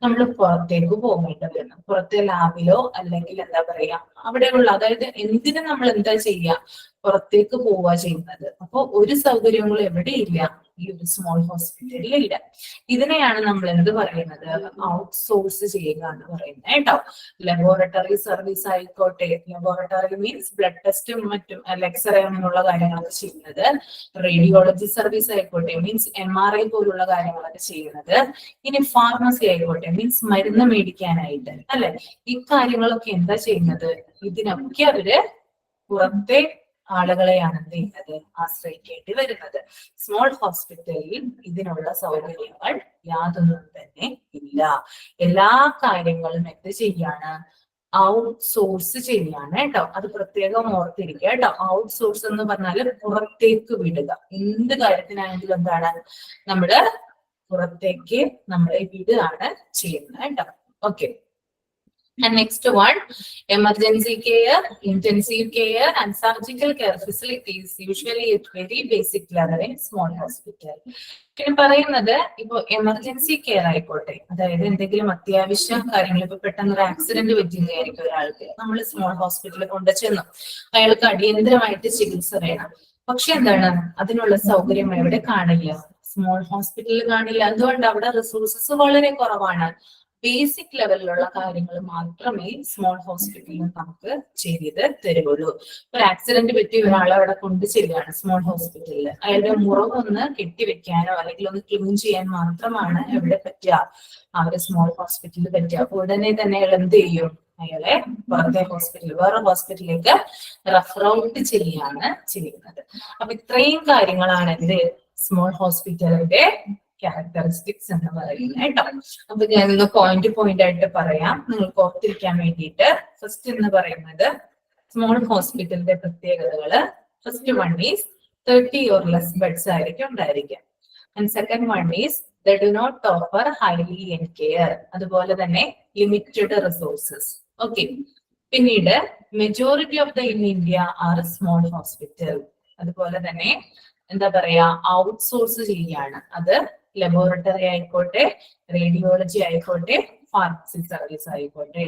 നമ്മൾ പുറത്തേക്ക് പോകേണ്ടി വരുന്നു. പുറത്തെ ലാബിലോ അല്ലെങ്കിൽ എന്താ പറയാ അവിടെയുള്ള, അതായത് എന്തിനു നമ്മൾ എന്താ ചെയ്യുക, പുറത്തേക്ക് പോവുക ചെയ്യുന്നത്. അപ്പൊ ഒരു സൗകര്യങ്ങളും എവിടെയില്ല, ഈ ഒരു സ്മോൾ ഹോസ്പിറ്റലിൽ ഇല്ല. ഇതിനെയാണ് നമ്മൾ എന്ത് പറയുന്നത്, ഔട്ട്സോഴ്സ് ചെയ്യുക എന്ന് പറയുന്നത് കേട്ടോ. ലബോറട്ടറി സർവീസ് ആയിക്കോട്ടെ, ലബോറട്ടറി മീൻസ് ബ്ലഡ് ടെസ്റ്റും മറ്റും എക്സ്റേ അങ്ങനെയുള്ള കാര്യങ്ങളൊക്കെ ചെയ്യുന്നത്. റേഡിയോളജി സർവീസ് ആയിക്കോട്ടെ മീൻസ് MRI പോലുള്ള കാര്യങ്ങളൊക്കെ ചെയ്യുന്നത്. ഇനി ഫാർമസി ആയിക്കോട്ടെ മീൻസ് മരുന്ന് മേടിക്കാനായിട്ട് അല്ലെ, ഈ കാര്യങ്ങളൊക്കെ എന്താ ചെയ്യുന്നത്, ഇതിനൊക്കെ അവര് പുറത്തെ ആളുകളെയാണ് എന്ത് ചെയ്യുന്നത്, ആശ്രയിക്കേണ്ടി വരുന്നത്. സ്മോൾ ഹോസ്പിറ്റലിൽ ഇതിനുള്ള സൗകര്യങ്ങൾ യാതൊന്നും തന്നെ ഇല്ല. എല്ലാ കാര്യങ്ങളും എന്ത് ചെയ്യാണ്, ഔട്ട്സോഴ്സ് ചെയ്യാണ് കേട്ടോ. അത് പ്രത്യേകം ഓർത്തിരിക്കുക കേട്ടോ. ഔട്ട്സോഴ്സ് എന്ന് പറഞ്ഞാൽ പുറത്തേക്ക് വിടുക. എന്ത് കാര്യത്തിനാണെങ്കിലും എന്താണ്, നമ്മള് പുറത്തേക്ക് നമ്മളെ വിടുകയാണ് ചെയ്യുന്നത് കേട്ടോ. Okay. And next one, emergency care, intensive care and surgical care facilities usually at very basic level in small hospital. പിന്നെ പറയുന്നത് ഇപ്പൊ എമർജൻസി കെയർ ആയിക്കോട്ടെ, അതായത് എന്തെങ്കിലും അത്യാവശ്യ കാര്യങ്ങൾ, ഇപ്പൊ പെട്ടെന്ന് ഒരു ആക്സിഡന്റ് പറ്റുന്നതായിരിക്കും ഒരാൾക്ക്, നമ്മൾ സ്മോൾ ഹോസ്പിറ്റലിൽ കൊണ്ടു ചെന്നു, അയാൾക്ക് അടിയന്തരമായിട്ട് ചികിത്സ വേണം. പക്ഷെ എന്താണ്, അതിനുള്ള സൗകര്യം എവിടെ കാണില്ല, സ്മോൾ ഹോസ്പിറ്റലിൽ കാണില്ല. അതുകൊണ്ട് അവിടെ റിസോഴ്സസ് വളരെ കുറവാണ്. ബേസിക് ലെവലിലുള്ള കാര്യങ്ങൾ മാത്രമേ സ്മോൾ ഹോസ്പിറ്റലിൽ നമുക്ക് ചെയ്ത് തരുള്ളൂ. ഒരു ആക്സിഡന്റ് പറ്റി ഒരാളെ അവിടെ കൊണ്ടു ചെല്ലുകയാണ് സ്മോൾ ഹോസ്പിറ്റലിൽ, അയാളുടെ മുറിവൊന്ന് കെട്ടിവെക്കാനോ അല്ലെങ്കിൽ ഒന്ന് ക്ലീൻ ചെയ്യാൻ മാത്രമാണ് എവിടെ പറ്റുക, ആ ഒരു സ്മോൾ ഹോസ്പിറ്റലിൽ പറ്റുക. അപ്പൊ ഉടനെ തന്നെ അയാൾ എന്ത് ചെയ്യും, അയാളെ പുറത്തെ ഹോസ്പിറ്റലിൽ, വേറെ ഹോസ്പിറ്റലിലേക്ക് റെഫർ ഔട്ട് ചെയ്യാണ് ചെയ്യുന്നത്. അപ്പൊ ഇത്രയും കാര്യങ്ങളാണ് എന്ത് സ്മോൾ ഹോസ്പിറ്റലിന്റെ ക്യാരക്ടറിസ്റ്റിക്സ് എന്ന് പറയുന്നത് കേട്ടോ. അപ്പൊ ഞാനൊന്ന് പോയിന്റ് ആയിട്ട് പറയാം നിങ്ങൾക്ക് ഓർത്തിരിക്കാൻ വേണ്ടിയിട്ട്. ഫസ്റ്റ് എന്ന് പറയുന്നത് സ്മോൾ ഹോസ്പിറ്റലിന്റെ പ്രത്യേകതകള്. First one is 30 or less ബെഡ്സ് ആയിരിക്കും ഉണ്ടായിരിക്കുക. And second one is they do not offer highly end care. അതുപോലെ തന്നെ ലിമിറ്റഡ് റിസോഴ്സസ്. ഓക്കെ. പിന്നീട് majority of the in India are small hospital. അതുപോലെ തന്നെ എന്താ പറയാ, ഔട്ട്സോഴ്സ് ചെയ്യാണ്. അത് ലബോറട്ടറി ആയിക്കോട്ടെ, റേഡിയോളജി ആയിക്കോട്ടെ, ഫാർമസി സർവീസ് ആയിക്കോട്ടെ.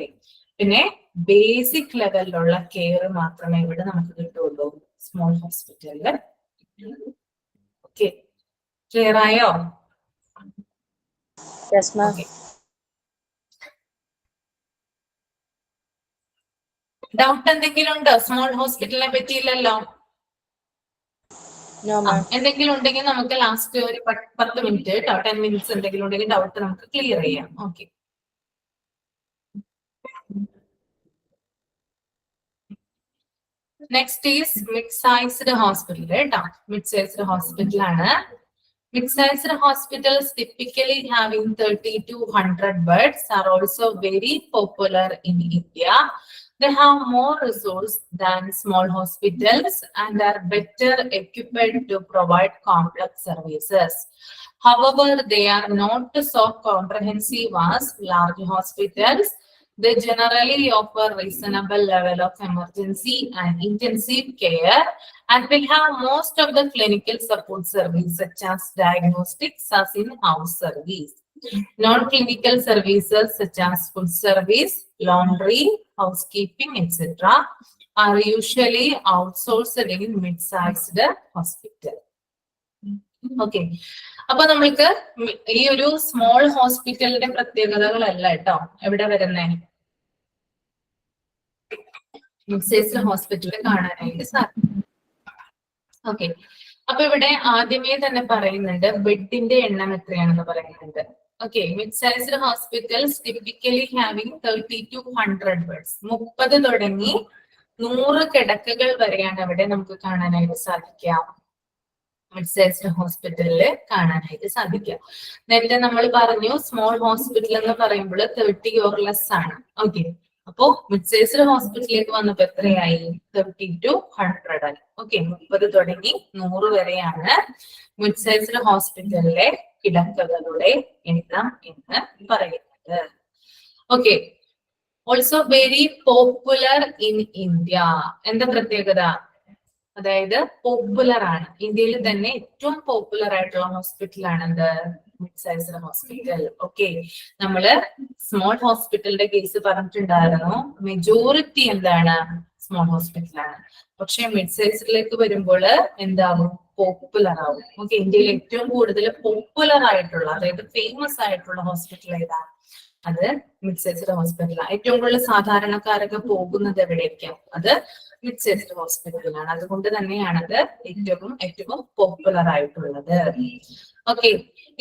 പിന്നെ ബേസിക് ലെവലിലുള്ള കെയർ മാത്രമേ ഇവിടെ നമുക്ക് കിട്ടുള്ളൂ സ്മോൾ ഹോസ്പിറ്റലില്. ഓക്കെ, ക്ലിയർ ആയോ? ഡൗട്ട് എന്തെങ്കിലും ഉണ്ടോ സ്മോൾ ഹോസ്പിറ്റലിനെ പറ്റിയില്ലല്ലോ? എന്തെങ്കിലും ഉണ്ടെങ്കിൽ നമുക്ക് ലാസ്റ്റ് ഒരു 10 മിനിറ്റ് കേട്ടോ, 10 മിനിറ്റ്സ് എന്തെങ്കിലും ഉണ്ടെങ്കിൽ ഡൗട്ട് നമുക്ക് ക്ലിയർ ചെയ്യാം. Okay. Next is mid sized hospital കേട്ടോ. മിഡ് സൈസ്ഡ് ഹോസ്പിറ്റൽ ആണ്. Mid-sized hospitals typically having 30 to 100 beds are also very popular in India. They have more resources than small hospitals and are better equipped to provide complex services. However, they are not so comprehensive as large hospitals. They generally offer reasonable level of emergency and intensive care and will have most of the clinical support service such as diagnostics as in-house service. Non-clinical services such as food service, laundry, housekeeping, etc. are usually outsourced in mid-sized hospital. Okay. അപ്പൊ നമ്മൾക്ക് ഈ ഒരു small ഹോസ്പിറ്റലിന്റെ പ്രത്യേകതകളല്ല കേട്ടോ എവിടെ വരുന്നേ, mid-sized ഹോസ്പിറ്റലിൽ കാണാനായിട്ട് സാധിക്കും. ഓക്കെ. അപ്പൊ ഇവിടെ ആദ്യമേ തന്നെ പറയുന്നുണ്ട് ബെഡിന്റെ എണ്ണം എത്രയാണെന്ന് പറയുന്നുണ്ട്. Okay. Mid-sized hospitals typically having 30 to 100 beds. 30 തുടങ്ങി 100 കിടക്കകൾ വരെയാണ് അവിടെ നമുക്ക് കാണാനായിട്ട് സാധിക്കാം. മിഡ് സൈസ്ഡ് ഹോസ്പിറ്റലില് കാണാനായിട്ട് സാധിക്കുക. നേരത്തെ നമ്മൾ പറഞ്ഞു സ്മോൾ ഹോസ്പിറ്റൽ എന്ന് പറയുമ്പോൾ 30 or less ആണ്. ഓക്കെ, അപ്പോ മിഡ് സൈസ്ഡ് ഹോസ്പിറ്റലിലേക്ക് വന്നപ്പോ എത്രയായി? 30 to 100 ആയി. ഓക്കെ, 30 തുടങ്ങി 100 വരെയാണ് മിഡ് സൈസ്ഡ് ഹോസ്പിറ്റലിലെ കിടക്കകളുടെ എണ്ണം എന്ന് പറയുന്നത്. Okay, also very popular in India. എന്താ പ്രത്യേകത? അതായത് പോപ്പുലർ ആണ്, ഇന്ത്യയിൽ തന്നെ ഏറ്റവും പോപ്പുലർ ആയിട്ടുള്ള ഹോസ്പിറ്റലാണ് എന്ത്? Mid sized hospital. ഓക്കെ, നമ്മള് സ്മോൾ ഹോസ്പിറ്റലിന്റെ കേസ് പറഞ്ഞിട്ടുണ്ടായിരുന്നു. മെജോറിറ്റി എന്താണ്? സ്മോൾ ഹോസ്പിറ്റലാണ്. പക്ഷെ മിഡ് സൈസിലേക്ക് വരുമ്പോൾ എന്താവും? പോപ്പുലർ ആവും. ഓക്കെ, ഇന്ത്യയിൽ ഏറ്റവും കൂടുതൽ പോപ്പുലർ ആയിട്ടുള്ള, അതായത് ഫേമസ് ആയിട്ടുള്ള ഹോസ്പിറ്റൽ ഏതാണ്? അത് മിഡ് സൈസ്ഡ് ഹോസ്പിറ്റലാണ്. ഏറ്റവും കൂടുതൽ സാധാരണക്കാരൊക്കെ പോകുന്നത് എവിടേക്കാണ്? അത് മിഡ് സൈസ്ഡ് ഹോസ്പിറ്റലാണ്. അതുകൊണ്ട് തന്നെയാണ് അത് ഏറ്റവും പോപ്പുലർ ആയിട്ടുള്ളത്. ഓക്കെ,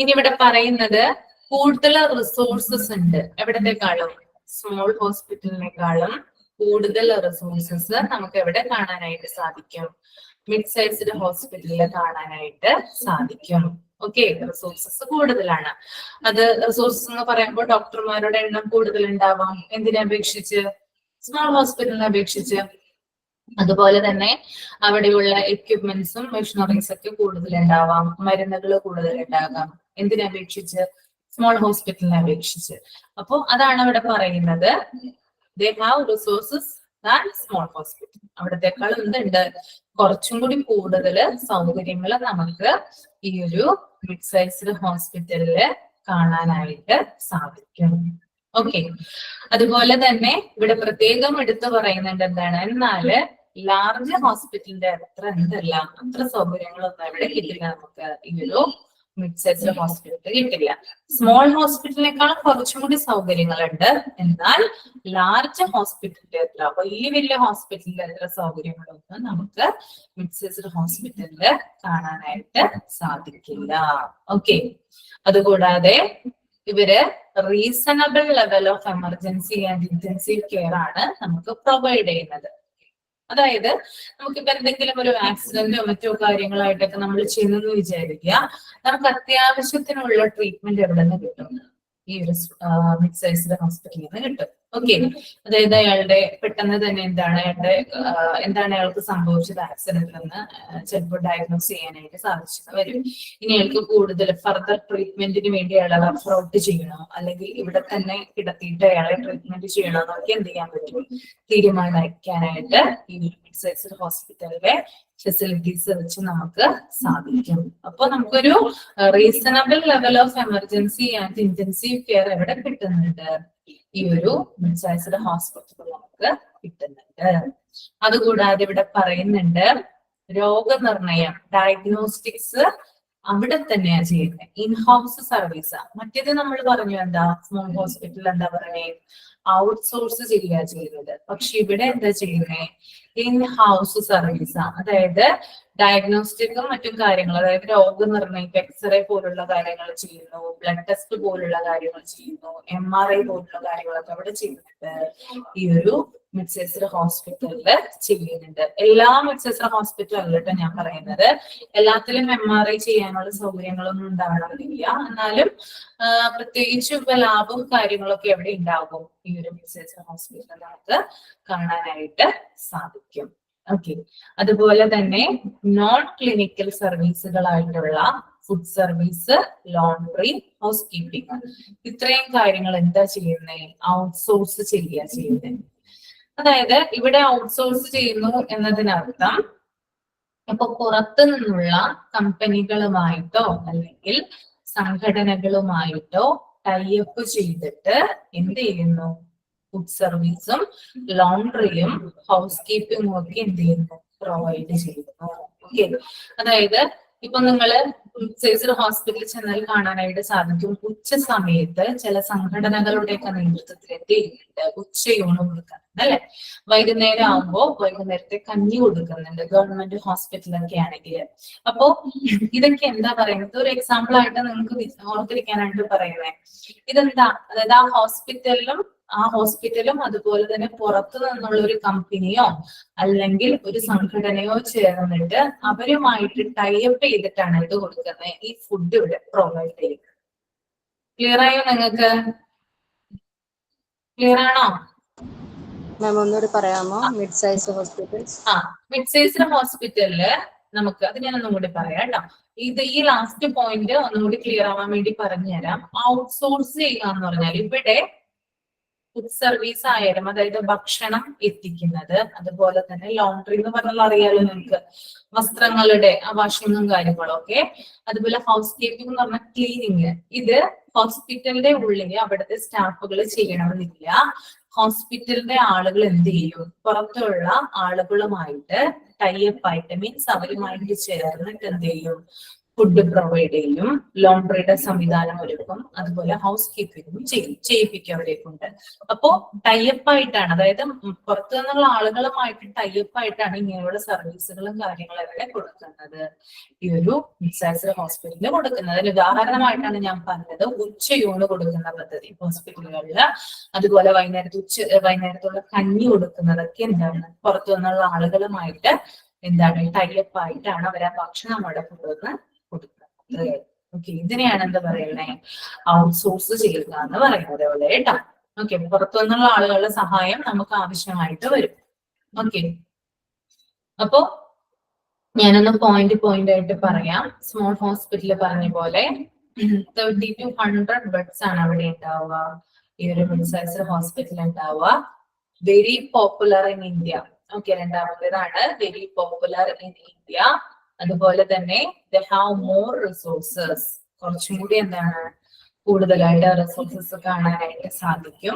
ഇനി ഇവിടെ പറയുന്നത് കൂടുതൽ റിസോഴ്സസ് ഉണ്ട്. എവിടത്തെക്കാളും? സ്മോൾ ഹോസ്പിറ്റലിനേക്കാളും കൂടുതൽ റിസോഴ്സസ് നമുക്ക് എവിടെ കാണാനായിട്ട് സാധിക്കും? മിഡ് സൈസ്ഡ് ഹോസ്പിറ്റലിൽ കാണാനായിട്ട് സാധിക്കും. ഓക്കെ, റിസോഴ്സസ് കൂടുതലാണ്. അത് റിസോഴ്സസ് എന്ന് പറയുമ്പോൾ ഡോക്ടർമാരുടെ എണ്ണം കൂടുതൽ ഉണ്ടാവാം. എന്തിനെ അപേക്ഷിച്ച്? സ്മോൾ ഹോസ്പിറ്റലിനെ അപേക്ഷിച്ച്. അതുപോലെ തന്നെ അവിടെയുള്ള എക്യുപ്മെന്റ്സും മെഷീനറീസ് ഒക്കെ കൂടുതൽ ഉണ്ടാവാം. മരുന്നുകൾ കൂടുതൽ ഉണ്ടാകാം. എന്തിനെ അപേക്ഷിച്ച്? സ്മോൾ ഹോസ്പിറ്റലിനെ അപേക്ഷിച്ച്. അപ്പൊ അതാണ് അവിടെ പറയുന്നത്. They have resources than small hospital. അവിടത്തെക്കാൾ എന്തുണ്ട്? കുറച്ചും കൂടി കൂടുതൽ സൗകര്യങ്ങൾ നമുക്ക് ഈ ഒരു മിഡ് സൈസ്ഡ് ഹോസ്പിറ്റലില് കാണാനായിട്ട് സാധിക്കും. ഓക്കെ, അതുപോലെ തന്നെ ഇവിടെ പ്രത്യേകം എടുത്തു പറയുന്നുണ്ട് എന്താണ്? എന്നാല് ലാർജ് ഹോസ്പിറ്റലിന്റെ അത്ര സൗകര്യങ്ങളൊന്നും ഇവിടെ കിട്ടില്ല നമുക്ക്. ഈ ഒരു മിഡ് സൈസ്ഡ് ഹോസ്പിറ്റൽ കിട്ടില്ല. സ്മോൾ ഹോസ്പിറ്റലിനേക്കാൾ കുറച്ചും കൂടി സൗകര്യങ്ങളുണ്ട്. എന്നാൽ ലാർജ് ഹോസ്പിറ്റലിന്റെ വലിയ ഹോസ്പിറ്റലിന്റെ അത്ര സൗകര്യങ്ങളൊന്നും നമുക്ക് മിഡ് സൈസ്ഡ് ഹോസ്പിറ്റലില് കാണാനായിട്ട് സാധിക്കില്ല. ഓക്കെ, അതുകൂടാതെ ഇവര് reasonable level of emergency and intensive care ആണ് നമുക്ക് പ്രൊവൈഡ് ചെയ്യുന്നത്. അതായത് നമുക്കിപ്പോ എന്തെങ്കിലും ഒരു ആക്സിഡന്റോ മറ്റോ കാര്യങ്ങളായിട്ടൊക്കെ നമ്മൾ ചെയ്യുന്നു വിചാരിക്കുക. നമുക്ക് അത്യാവശ്യത്തിനുള്ള ട്രീറ്റ്മെന്റ് എവിടെ നിന്ന് കിട്ടും? ഈ ഒരു മിഡ് സൈസ്ഡ് ഹോസ്പിറ്റലിൽ നിന്ന് കിട്ടും. ഓക്കെ, അതായത് അയാളുടെ പെട്ടെന്ന് തന്നെ എന്താണ് അയാൾക്ക് സംഭവിച്ചത് ആക്സിഡന്റിൽ നിന്ന് ചിലപ്പോൾ ഡയഗ്നോസ് ചെയ്യാനായിട്ട് സാധിച്ചെന്ന് വരും. ഇനി അയാൾക്ക് കൂടുതൽ ഫർദർ ട്രീറ്റ്മെന്റിന് വേണ്ടി അയാളെ റെഫർ ഔട്ട് ചെയ്യണോ, അല്ലെങ്കിൽ ഇവിടെ തന്നെ കിടത്തിയിട്ട് അയാളെ ട്രീറ്റ്മെന്റ് ചെയ്യണോ എന്നൊക്കെ എന്ത് ചെയ്യാൻ പറ്റും? തീരുമാനിക്കാനായിട്ട് ഈ മിഡ് സൈസ്ഡ് ഹോസ്പിറ്റലിലെ ഫെസിലിറ്റീസ് വെച്ച് നമുക്ക് സാധിക്കും. അപ്പൊ നമുക്കൊരു reasonable level of emergency and intensive care എവിടെ കിട്ടുന്നുണ്ട്? ഈ ഒരു മിഡ് സൈസ്ഡ് ഹോസ്പിറ്റൽ നമുക്ക് കിട്ടുന്നുണ്ട്. അതുകൂടാതെ ഇവിടെ പറയുന്നുണ്ട് രോഗനിർണയം, ഡയഗ്നോസ്റ്റിക്സ് അവിടെ തന്നെയാ ചെയ്യുന്നത്. In-house service. മറ്റേത് നമ്മൾ പറഞ്ഞു എന്താ? സ്മോൾ ഹോസ്പിറ്റൽ എന്താ പറഞ്ഞേ? ഔട്ട്സോഴ്സ് ചെയ്യുന്നത്. പക്ഷെ ഇവിടെ എന്താ ചെയ്യുന്നത്? In-house service. അതായത് ഡയഗ്നോസ്റ്റിക്കും മറ്റും കാര്യങ്ങൾ, അതായത് രോഗനിർണയം, എക്സ്റേ പോലുള്ള കാര്യങ്ങൾ ചെയ്യുന്നു, ബ്ലഡ് ടെസ്റ്റ് പോലുള്ള കാര്യങ്ങൾ ചെയ്യുന്നു, MRI പോലുള്ള കാര്യങ്ങളൊക്കെ അവിടെ ചെയ്യുന്നുണ്ട്. ഈ ഒരു മിഡ് സൈസ്ഡ് ഹോസ്പിറ്റലില് ചെയ്യുന്നുണ്ട്. എല്ലാ മിഡ് സൈസ്ഡ് ഹോസ്പിറ്റലും അല്ലട്ടോ ഞാൻ പറയുന്നത്. എല്ലാത്തിലും MRI ചെയ്യാനുള്ള സൗകര്യങ്ങളൊന്നും ഉണ്ടാവണമെന്നില്ല. എന്നാലും പ്രത്യേകിച്ച് ഇപ്പൊ ലാബും കാര്യങ്ങളൊക്കെ എവിടെ ഉണ്ടാകും? ഈ ഒരു മിഡ് സൈസ്ഡ് ഹോസ്പിറ്റലിൽ നമുക്ക് കാണാനായിട്ട് സാധിക്കും. ഓക്കെ, അതുപോലെ തന്നെ നോൺ ക്ലിനിക്കൽ സർവീസുകളായിട്ടുള്ള food service, laundry, housekeeping, ഇത്രയും കാര്യങ്ങൾ എന്താ ചെയ്യുന്നത്? ഔട്ട്സോഴ്സ് ചെയ്യുന്നത്. അതായത് ഇവിടെ ഔട്ട്സോഴ്സ് ചെയ്യുന്നു എന്നതിനർത്ഥം ഇപ്പൊ പുറത്തു നിന്നുള്ള കമ്പനികളുമായിട്ടോ അല്ലെങ്കിൽ സംഘടനകളുമായിട്ടോ ടൈഅപ്പ് ചെയ്തിട്ട് എന്ത് ചെയ്യുന്നു? ഫുഡ് സർവീസും ലോണ്ടറിയും ഹൗസ് കീപ്പിംഗും ഒക്കെ എന്ത് ചെയ്യുന്നു? പ്രൊവൈഡ് ചെയ്യുന്നു. ഓക്കെ, അതായത് ഇപ്പൊ നിങ്ങള് മിഡ് സൈസ്ഡ് ഹോസ്പിറ്റലിൽ ചെന്നാൽ കാണാനായിട്ട് സാധിക്കും ഉച്ച സമയത്ത് ചില സംഘടനകളുടെയൊക്കെ നേതൃത്വത്തിൽ എത്തിയിട്ടുണ്ട് ഉച്ചയൂണ് കൊടുക്കുന്നുണ്ട് അല്ലെ. വൈകുന്നേരം ആകുമ്പോൾ വൈകുന്നേരത്തെ കഞ്ഞി കൊടുക്കുന്നുണ്ട് ഗവൺമെന്റ് ഹോസ്പിറ്റലൊക്കെ ആണെങ്കിൽ. അപ്പോ ഇതൊക്കെ എന്താ പറയുന്നത്? ഒരു എക്സാമ്പിൾ ആയിട്ട് നിങ്ങൾക്ക് ഓർത്തിരിക്കാനായിട്ട് പറയുന്നത് ഇതെന്താ? അതായത് ആ ഹോസ്പിറ്റലിലും ആ ഹോസ്പിറ്റലും അതുപോലെ തന്നെ പുറത്തു നിന്നുള്ള ഒരു കമ്പനിയോ അല്ലെങ്കിൽ ഒരു സംഘടനയോ ചേർന്നിട്ട് അവരുമായിട്ട് ടൈപ്പ് ചെയ്തിട്ടാണ് ഇത് കൊടുക്കുന്നത്, ഈ ഫുഡ് ഇവിടെ പ്രൊവൈഡ് ചെയ്യുന്നത്. ക്ലിയർ ആയോ നിങ്ങൾക്ക്? ക്ലിയർ ആണോ? മാം ഒന്നുകൂടി പറയാമോ? Mid size hospitals. Mid size ഹോസ്പിറ്റലില് നമുക്ക് അത് ഞാൻ ഒന്നും കൂടി പറയാം കേട്ടോ. ഈ ലാസ്റ്റ് പോയിന്റ് ഒന്നുകൂടി ക്ലിയർ ആവാൻ വേണ്ടി പറഞ്ഞുതരാം. ഔട്ട്സോഴ്സ് ചെയ്യുക എന്ന് പറഞ്ഞാൽ ഇവിടെ ഫുഡ് സർവീസ് ആയാലും, അതായത് ഭക്ഷണം എത്തിക്കുന്നത്, അതുപോലെ തന്നെ ലോണ്ടറി എന്ന് പറഞ്ഞാൽ അറിയാലോ നിങ്ങൾക്ക്, വസ്ത്രങ്ങളുടെ വാഷിങ്ങും കാര്യങ്ങളും ഒക്കെ, അതുപോലെ ഹൗസ് കീപ്പിംഗ് എന്ന് പറഞ്ഞാൽ ക്ലീനിങ്. ഇത് ഹോസ്പിറ്റലിന്റെ ഉള്ളിൽ അവിടുത്തെ സ്റ്റാഫുകൾ ചെയ്യണമെന്നില്ല. ഹോസ്പിറ്റലിന്റെ ആളുകൾ എന്ത് ചെയ്യും? പുറത്തുള്ള ആളുകളുമായിട്ട് ടൈപ്പ് ആയിട്ട്, മീൻസ് അവരുമായിട്ട് ചേർന്നിട്ട് എന്ത് ചെയ്യും? ഫുഡ് പ്രൊവൈഡ് ചെയ്യും, ലോണ്ടറിയുടെ സംവിധാനം ഒരുക്കും, അതുപോലെ ഹൗസ് കീപ്പിംഗും ചെയ്യിപ്പിക്കും അവരെ കൊണ്ട്. അപ്പോ ടൈപ്പ് ആയിട്ടാണ്, അതായത് പുറത്തു നിന്നുള്ള ആളുകളുമായിട്ട് ടൈപ്പ് ആയിട്ടാണ് ഇങ്ങനെയുള്ള സർവീസുകളും കാര്യങ്ങളൊക്കെ കൊടുക്കുന്നത്, ഈ ഒരു മിഡ്സൈസ് ഹോസ്പിറ്റലിൽ കൊടുക്കുന്നത്. അതിന് ഉദാഹരണമായിട്ടാണ് ഞാൻ പറഞ്ഞത് ഉച്ചയൂണ് കൊടുക്കുന്ന പദ്ധതി ഹോസ്പിറ്റലുകളിൽ, അതുപോലെ വൈകുന്നേരത്തുള്ള കഞ്ഞി കൊടുക്കുന്നതൊക്കെ എന്താണ് പുറത്തു നിന്നുള്ള ആളുകളുമായിട്ട് എന്താണ് ടൈപ്പ് ആയിട്ടാണ് അവർ ആ ഭക്ഷണം അവിടെ കൊണ്ടുവന്ന് കൊടുക്കുന്നത്. ഓക്കെ, ഇതിനെയാണ് എന്താ പറയുന്നത്? ഔട്ട്സോഴ്സ് ചെയ്യുക എന്ന് പറയുന്നത് ഇവിടെ കേട്ടോ. ഓക്കെ, പുറത്തു നിന്നുള്ള ആളുകളുടെ സഹായം നമുക്ക് ആവശ്യമായിട്ട് വരും. ഓക്കെ, അപ്പോ ഞാനൊന്ന് പോയിന്റ് ആയിട്ട് പറയാം. സ്മോൾ ഹോസ്പിറ്റലിൽ പറഞ്ഞ പോലെ 30 to 100 ബെഡ്സ് ആണ് അവിടെ ഉണ്ടാവുക, ഈ ഒരു മിഡ് സൈസ് ഹോസ്പിറ്റൽ ഉണ്ടാവുക. Very popular in India. Okay, രണ്ടാമത്തേതാണ് വെരി പോപ്പുലർ ഇൻ ഇന്ത്യ. അതുപോലെ തന്നെ ദേ ഹാവ് മോർ റിസോഴ്സസ്, കുറച്ചും കൂടി എന്താണ് കൂടുതലായിട്ട് റിസോഴ്സസ് കാണാനായിട്ട് സാധിക്കും.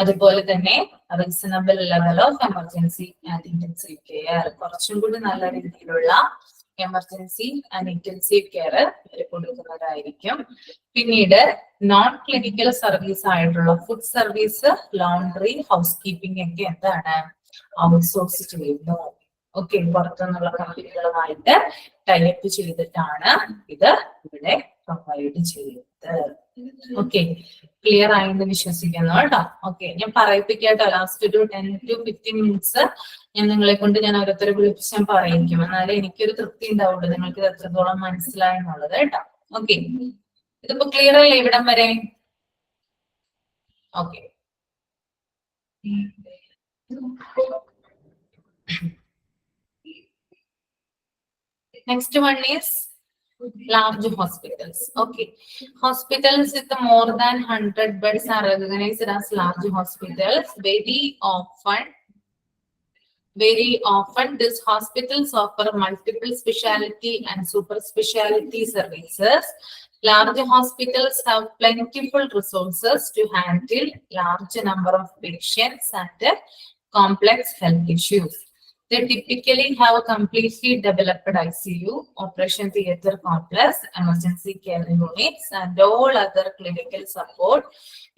അതുപോലെ തന്നെ reasonable level of emergency and intensive care, കുറച്ചും കൂടി നല്ല രീതിയിലുള്ള എമർജൻസി ആൻഡ് ഇന്റൻസീവ് കെയർ കൊടുക്കുന്നതായിരിക്കും. പിന്നീട് നോൺ ക്ലിനിക്കൽ സർവീസ് ആയിട്ടുള്ള food service, laundry, house keeping ഒക്കെ എന്താണ് ഔട്ട്സോഴ്സ് ചെയ്യുന്നു. ഓക്കെ, പുറത്തുനിന്നുള്ള കമ്പനികളുമായിട്ട് ടൈപ്പ് ചെയ്തിട്ടാണ് ഇത് ഇവിടെ പ്രൊവൈഡ് ചെയ്യുന്നത്. ഓക്കെ, ക്ലിയർ ആയെന്ന് വിശ്വസിക്കുന്നു കേട്ടോ. ഓക്കെ, ഞാൻ പറയിപ്പിക്കാട്ടോ, ലാസ്റ്റ് ഒരു 10 to 15 മിനിറ്റ്സ് ഞാൻ നിങ്ങളെ കൊണ്ട് ഞാൻ ഓരോരുത്തരെ വിളിപ്പിച്ച് ഞാൻ പറയിക്കും, എന്നാലേ എനിക്കൊരു തൃപ്തി ഉണ്ടാവുള്ളൂ നിങ്ങൾക്ക് ഇത് എത്രത്തോളം മനസ്സിലായെന്നുള്ളത് കേട്ടോ. ഓക്കെ, ഇതിപ്പോ ക്ലിയർ അല്ലേ ഇവിടം വരെ? Okay, next one is large hospitals. Okay, hospitals with more than 100 beds are recognized as large hospitals. Very often these hospitals offer multiple specialty and super specialty services. Large hospitals have plentiful resources to handle large number of patients and complex health issues. They typically have a completely developed ICU, operation theatre complex, emergency care units, and all other clinical support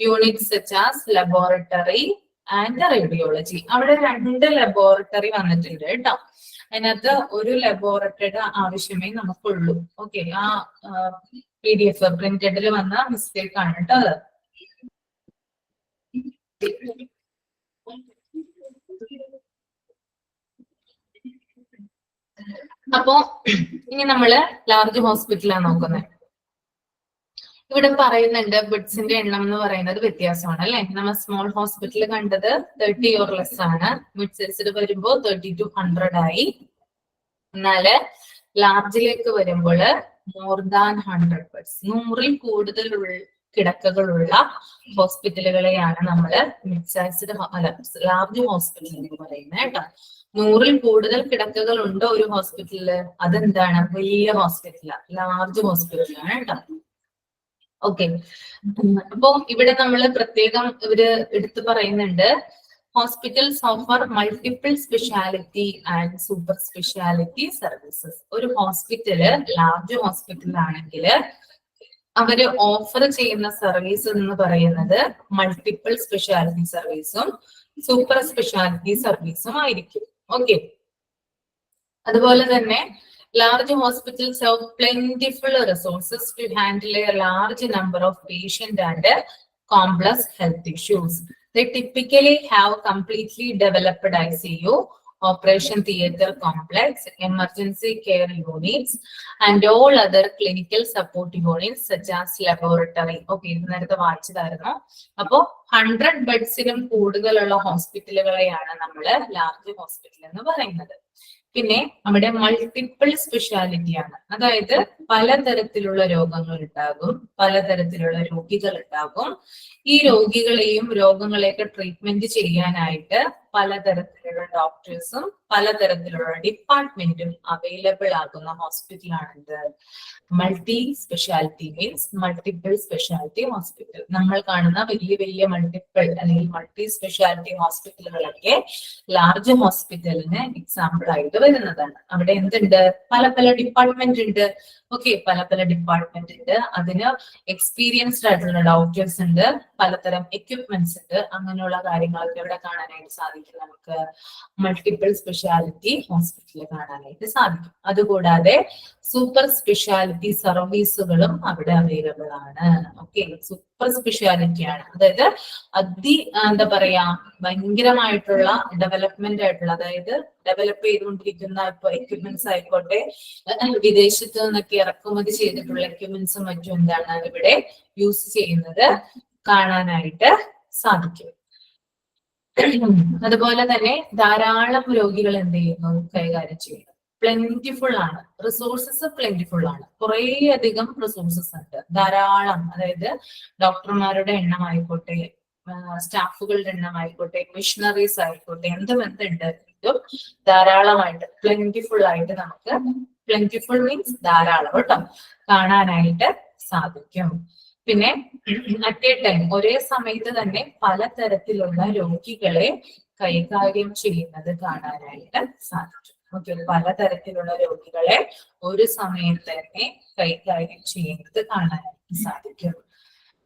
units such as laboratory and radiology. അവിടെ 2 laboratory വന്നിട്ടുണ്ട് കേട്ടോ. അതിനകത്ത് ഒരു ലബോറട്ടറിയുടെ ആവശ്യമേ നമുക്കുള്ളൂ. Okay, ആ PDF പ്രിന്റഡിൽ വന്ന mistake ആണ് കേട്ടോ അത്. അപ്പോ ഇനി നമ്മള് ലാർജ് ഹോസ്പിറ്റലാണ് നോക്കുന്നത്. ഇവിടെ പറയുന്നുണ്ട് ബെഡ്സിന്റെ എണ്ണം എന്ന് പറയുന്നത് വ്യത്യാസമാണ് അല്ലെ. നമ്മൾ സ്മോൾ ഹോസ്പിറ്റൽ കണ്ടത് 30 or less ആണ്, മിഡ് സൈസിൽ വരുമ്പോ 30 to 100 ആയി. എന്നാല് ലാർജിലേക്ക് വരുമ്പോൾ മോർ ദാൻ 100 ബെഡ്സ്, 100ൽ കൂടുതൽ കിടക്കകളുള്ള ഹോസ്പിറ്റലുകളെയാണ് നമ്മള് മിഡ് സൈസ്ഡ് ലാർജ് ഹോസ്പിറ്റൽ എന്ന് പറയുന്നത് കേട്ടോ. 100ൽ കൂടുതൽ കിടക്കകൾ ഉണ്ടോ ഒരു ഹോസ്പിറ്റലില്, അതെന്താണ് വലിയ ഹോസ്പിറ്റലാണ്, ലാർജ് ഹോസ്പിറ്റലാണ് കേട്ടോ. ഓക്കെ, അപ്പൊ ഇവിടെ നമ്മൾ പ്രത്യേകം ഇവര് എടുത്തു പറയുന്നുണ്ട്, hospitals offer multiple specialty and super specialty services. ഒരു ഹോസ്പിറ്റല് ലാർജ് ഹോസ്പിറ്റൽ ആണെങ്കിൽ അവര് ഓഫർ ചെയ്യുന്ന സർവീസ് എന്ന് പറയുന്നത് മൾട്ടിപ്പിൾ സ്പെഷ്യാലിറ്റി സർവീസും സൂപ്പർ സ്പെഷ്യാലിറ്റി സർവീസും ആയിരിക്കും. ഓക്കെ, അതുപോലെ തന്നെ large hospitals have plentiful resources to handle a large number of patients and complex health issues. They typically have completely developed ICU, operation theatre complex, emergency care units, and all other clinical support units such as laboratory. Okay, ഇത് നേരത്തെ വായിച്ചതായിരുന്നു. അപ്പോ 100 ബെഡ്സിനും കൂടുതലുള്ള ഹോസ്പിറ്റലുകളെയാണ് നമ്മൾ large hospital എന്ന് പറയുന്നത്. പിന്നെ നമ്മുടെ multiple speciality ആണ്. അതായത് പലതരത്തിലുള്ള രോഗങ്ങൾ ഉണ്ടാകും, പലതരത്തിലുള്ള രോഗികൾ ഉണ്ടാകും. ഈ രോഗികളെയും രോഗങ്ങളെയൊക്കെ ട്രീറ്റ്മെന്റ് ചെയ്യാനായിട്ട് പലതരത്തിലുള്ള ഡോക്ടേഴ്സും പലതരത്തിലുള്ള ഡിപ്പാർട്ട്മെന്റും അവൈലബിൾ ആകുന്ന ഹോസ്പിറ്റലാണിത്. Multi speciality means multiple speciality hospital. നമ്മൾ കാണുന്ന വലിയ വലിയ മൾട്ടിപ്പിൾ അല്ലെങ്കിൽ മൾട്ടി സ്പെഷ്യാലിറ്റി ഹോസ്പിറ്റലുകളൊക്കെ ലാർജ് ഹോസ്പിറ്റലിന് എക്സാമ്പിൾ ആയിട്ട് വരുന്നതാണ്. അവിടെ എന്തുണ്ട്? പല പല ഡിപ്പാർട്ട്മെന്റ് ഉണ്ട്. ഓക്കെ, പല പല ഡിപ്പാർട്ട്മെന്റ് ഉണ്ട്. അതിന് എക്സ്പീരിയൻസ്ഡ് ആയിട്ടുള്ള ഡോക്ടേഴ്സ് ഉണ്ട്, പലതരം എക്യുപ്മെന്റ്സ് ഉണ്ട്. അങ്ങനെയുള്ള കാര്യങ്ങളൊക്കെ ഇവിടെ കാണാനായിട്ട് സാധിക്കും. നമുക്ക് മൾട്ടിപ്പിൾ സ്പെഷ്യാലിറ്റി ഹോസ്പിറ്റൽ കാണാനായിട്ട് സാധിക്കും. അതുകൂടാതെ സൂപ്പർ സ്പെഷ്യാലിറ്റി സർവീസുകളും അവിടെ അവൈലബിൾ ആണ്. ഓക്കെ, സൂപ്പർ സ്പെഷ്യാലിറ്റി ആണ്. അതായത് എന്താ പറയാ, ഭയങ്കരമായിട്ടുള്ള ഡെവലപ്മെന്റ് ആയിട്ടുള്ള, അതായത് ഡെവലപ്പ് ചെയ്തുകൊണ്ടിരിക്കുന്ന ഇപ്പൊ എക്യുപ്മെന്റ്സ് ആയിക്കോട്ടെ, വിദേശത്ത് നിന്നൊക്കെ ഇറക്കുമതി ചെയ്തിട്ടുള്ള എക്യുപ്മെന്റ്സും മറ്റും എന്താണ് ഇവിടെ യൂസ് ചെയ്യുന്നത് കാണാനായിട്ട് സാധിക്കും. അതുപോലെ തന്നെ ധാരാളം രോഗികൾ എന്ത് ചെയ്യുന്നു? കൈകാര്യം ചെയ്യുന്നു. പ്ലെന്റിഫുൾ ആണ്, റിസോഴ്സസ് പ്ലെന്റിഫുൾ ആണ്. കുറേ അധികം റിസോഴ്സസ് ഉണ്ട്, ധാരാളം. അതായത് ഡോക്ടർമാരുടെ എണ്ണം ആയിക്കോട്ടെ, സ്റ്റാഫുകളുടെ എണ്ണം ആയിക്കോട്ടെ, മിഷണറീസ് ആയിക്കോട്ടെ, എന്തുണ്ട് ധാരാളമായിട്ട് പ്ലെന്റിഫുൾ ആയിട്ട് നമുക്ക്, പ്ലെന്റിഫുൾ മീൻസ് ധാരാളം കേട്ടോ, കാണാനായിട്ട് സാധിക്കും. പിന്നെ അറ്റ് എ ടൈം, ഒരേ സമയത്ത് തന്നെ പലതരത്തിലുള്ള രോഗികളെ കൈകാര്യം ചെയ്യുന്നത് കാണാനായിട്ട് സാധിക്കും. ഓക്കെ, പലതരത്തിലുള്ള രോഗികളെ ഒരു സമയത്ത് തന്നെ കൈകാര്യം ചെയ്യുന്നത് കാണാനായിട്ട് സാധിക്കും.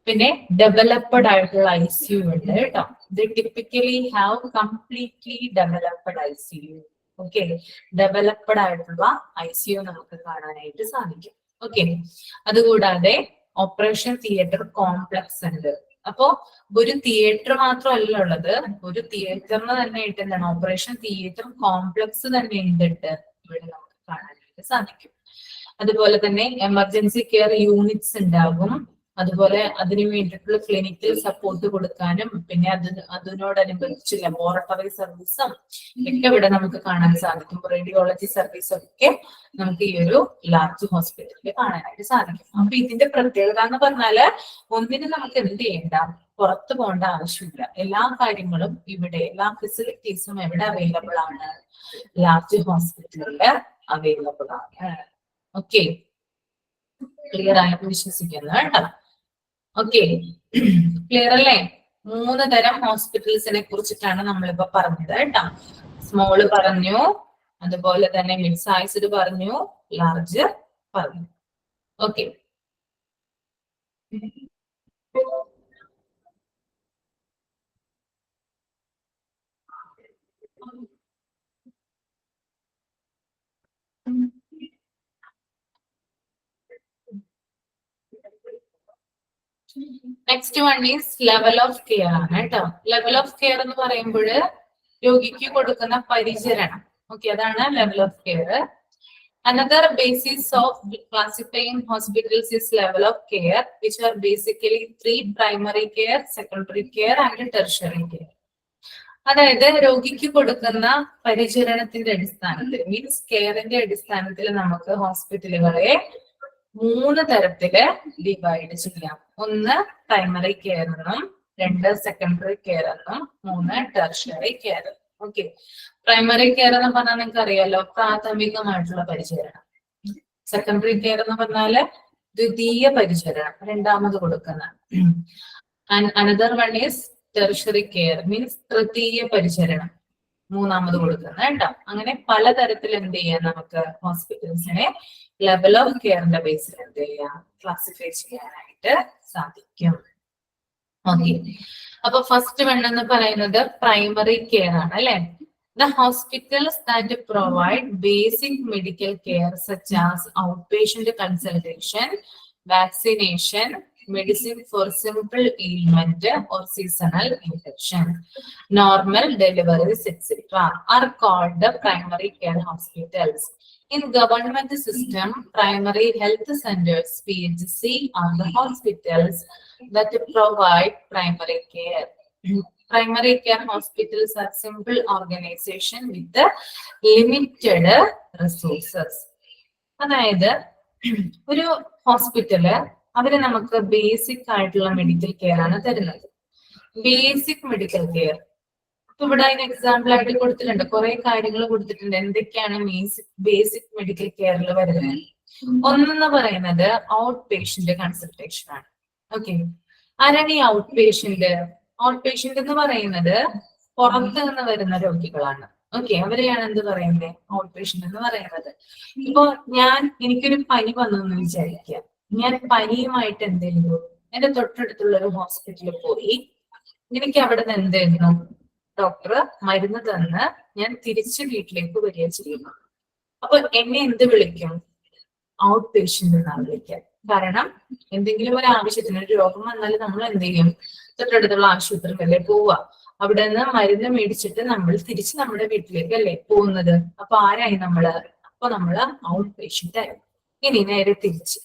പിന്നെ ഡെവലപ്ഡ് ആയിട്ടുള്ള ICU ഉണ്ട് കേട്ടോ. They typically have completely developed ICU. Okay, developed ആയിട്ടുള്ള ICU നമുക്ക് കാണാനായിട്ട് സാധിക്കും. ഓക്കെ, അതുകൂടാതെ ഓപ്പറേഷൻ തിയേറ്റർ കോംപ്ലക്സ് ഉണ്ട്. അപ്പോ ഒരു തിയേറ്റർ മാത്രമല്ല ഉള്ളത്, ഒരു തിയേറ്ററിന് തന്നെ ആയിട്ട് എന്താണ് ഓപ്പറേഷൻ തിയേറ്റർ കോംപ്ലക്സ് തന്നെ ഉണ്ട് ഇവിടെ നമുക്ക് കാണാനായിട്ട് സാധിക്കും. അതുപോലെ തന്നെ എമർജൻസി കെയർ യൂണിറ്റ്സ് ഉണ്ടാകും. അതുപോലെ അതിനു വേണ്ടിയിട്ടുള്ള ക്ലിനിക്കൽ സപ്പോർട്ട് കൊടുക്കാനും പിന്നെ അതിനോടനുബന്ധിച്ച് ലബോറട്ടറി സർവീസും ഒക്കെ ഇവിടെ നമുക്ക് കാണാൻ സാധിക്കും. റേഡിയോളജി സർവീസും ഒക്കെ നമുക്ക് ഈ ഒരു ലാർജ് ഹോസ്പിറ്റലിൽ കാണാനായിട്ട് സാധിക്കും. അപ്പൊ ഇതിന്റെ പ്രത്യേകത എന്ന് പറഞ്ഞാല്, ഒന്നിനും നമുക്ക് എന്ത് ചെയ്യണ്ട, പുറത്തു പോകേണ്ട ആവശ്യമില്ല. എല്ലാ കാര്യങ്ങളും ഇവിടെ, എല്ലാ ഫെസിലിറ്റീസും എവിടെ അവൈലബിൾ ആണ്? ലാർജ് ഹോസ്പിറ്റലില് അവൈലബിൾ ആണ്. ഓക്കെ, ക്ലിയർ ആയിട്ട് വിശ്വസിക്കുന്നു കേട്ടോ. ഓക്കെ, ക്ലിയർ അല്ലേ? 3 തരം ഹോസ്പിറ്റൽസിനെ കുറിച്ചിട്ടാണ് നമ്മളിപ്പോ പറഞ്ഞത് കേട്ടോ. സ്മോള് പറഞ്ഞു, അതുപോലെ തന്നെ മിഡ് സൈസ്ഡ് പറഞ്ഞു, ലാർജ് പറഞ്ഞു. Okay, next one is level of care ആണ് കേട്ടോ. ലെവൽ ഓഫ് കെയർ എന്ന് പറയുമ്പോൾ രോഗിക്ക് കൊടുക്കുന്ന പരിചരണം. ഓക്കെ, അതാണ് level of care. Another basis of classifying hospitals is level of care, which are basically 3 primary care, secondary care and tertiary care. അതായത് രോഗിക്ക് കൊടുക്കുന്ന പരിചരണത്തിന്റെ അടിസ്ഥാനത്തിൽ, മീൻസ് കെയറിന്റെ അടിസ്ഥാനത്തിൽ നമുക്ക് ഹോസ്പിറ്റലുകളെ 3 തരത്തില് ഡിവൈഡ് ചെയ്യാം. 1 പ്രൈമറി കെയർ എന്നും, 2 സെക്കൻഡറി കെയർ എന്നും, 3 tertiary care. Okay, primary care എന്ന് പറഞ്ഞാൽ നിങ്ങൾക്ക് അറിയാലോ, പ്രാഥമികമായിട്ടുള്ള പരിചരണം. സെക്കൻഡറി കെയർ എന്ന് പറഞ്ഞാല് ദ്വിതീയ പരിചരണം, രണ്ടാമത് കൊടുക്കുന്ന. Another one is tertiary care, means തൃതീയ പരിചരണം, മൂന്നാമത് കൊടുക്കുന്നത് കേട്ടോ. അങ്ങനെ പലതരത്തിൽ എന്ത് ചെയ്യാം, നമുക്ക് ഹോസ്പിറ്റൽസിനെ ലെവൽ ഓഫ് കെയറിന്റെ ബേസിൽ എന്ത് ചെയ്യാം, ക്ലാസിഫൈ ചെയ്യാനായിട്ട് സാധിക്കും. ഓക്കെ, അപ്പൊ ഫസ്റ്റ് വൺ എന്ന് പറയുന്നത് പ്രൈമറി കെയർ ആണ് അല്ലെ. The hospitals that provide basic medical care such as outpatient consultation, vaccination, medicine for simple ailment or seasonal infection, normal deliveries, etc. are called the primary care hospitals. In government system, primary health centers, PHC, are the hospitals that provide primary care. Primary care hospitals are simple organization with the limited resources. അതായത് ഒരു hospital അവര് നമുക്ക് basic ആയിട്ടുള്ള medical care ആണ് തരുന്നത്. Basic medical care ഇപ്പൊ ഇവിടെ അതിന് എക്സാമ്പിൾ ആയിട്ട് കൊടുത്തിട്ടുണ്ട്, കുറെ കാര്യങ്ങൾ കൊടുത്തിട്ടുണ്ട് എന്തൊക്കെയാണ് ബേസിക് മെഡിക്കൽ കെയറിൽ വരുന്നത്. ഒന്നെന്ന് പറയുന്നത് ഔട്ട് പേഷ്യന്റ് കൺസൾട്ടേഷൻ ആണ്. ഓക്കെ, ആരാണ് ഈ ഔട്ട് പേഷ്യന്റ്? ഔട്ട് പേഷ്യന്റ് എന്ന് പറയുന്നത് പുറത്ത് നിന്ന് വരുന്ന രോഗികളാണ്. ഓക്കെ, അവരെയാണ് എന്ത് പറയുന്നത്? ഔട്ട് പേഷ്യന്റ് എന്ന് പറയുന്നത്. ഇപ്പൊ എനിക്കൊരു പനി വന്നു എന്ന് വിചാരിക്കുക. ഞാൻ പനിയുമായിട്ട് എന്ത് ചെയ്യുന്നു? എന്റെ തൊട്ടടുത്തുള്ള ഒരു ഹോസ്പിറ്റലിൽ പോയി എനിക്ക് അവിടെ നിന്ന് എന്ത് ചെയ്യുന്നു? ഡോക്ടർ മരുന്ന് തന്ന് ഞാൻ തിരിച്ച് വീട്ടിലേക്ക് വരിക ചെയ്യുന്നു. അപ്പൊ എന്നെ എന്ത് വിളിക്കും? ഔട്ട് പേഷ്യന്റ് എന്നാണ് വിളിക്കുക. കാരണം എന്തെങ്കിലും ഒരു ആവശ്യത്തിന് ഒരു രോഗം വന്നാൽ നമ്മൾ എന്ത് ചെയ്യും? തൊട്ടടുത്തുള്ള ആശുപത്രിക്കല്ലേ പോവുക. അവിടെ നിന്ന് മരുന്ന് മേടിച്ചിട്ട് നമ്മൾ തിരിച്ച് നമ്മുടെ വീട്ടിലേക്ക് അല്ലേ പോകുന്നത്. അപ്പൊ ആരായി നമ്മള്? അപ്പൊ നമ്മള് ഔട്ട് പേഷ്യന്റ് ആയി. ഇനി നേരെ തിരിച്ച്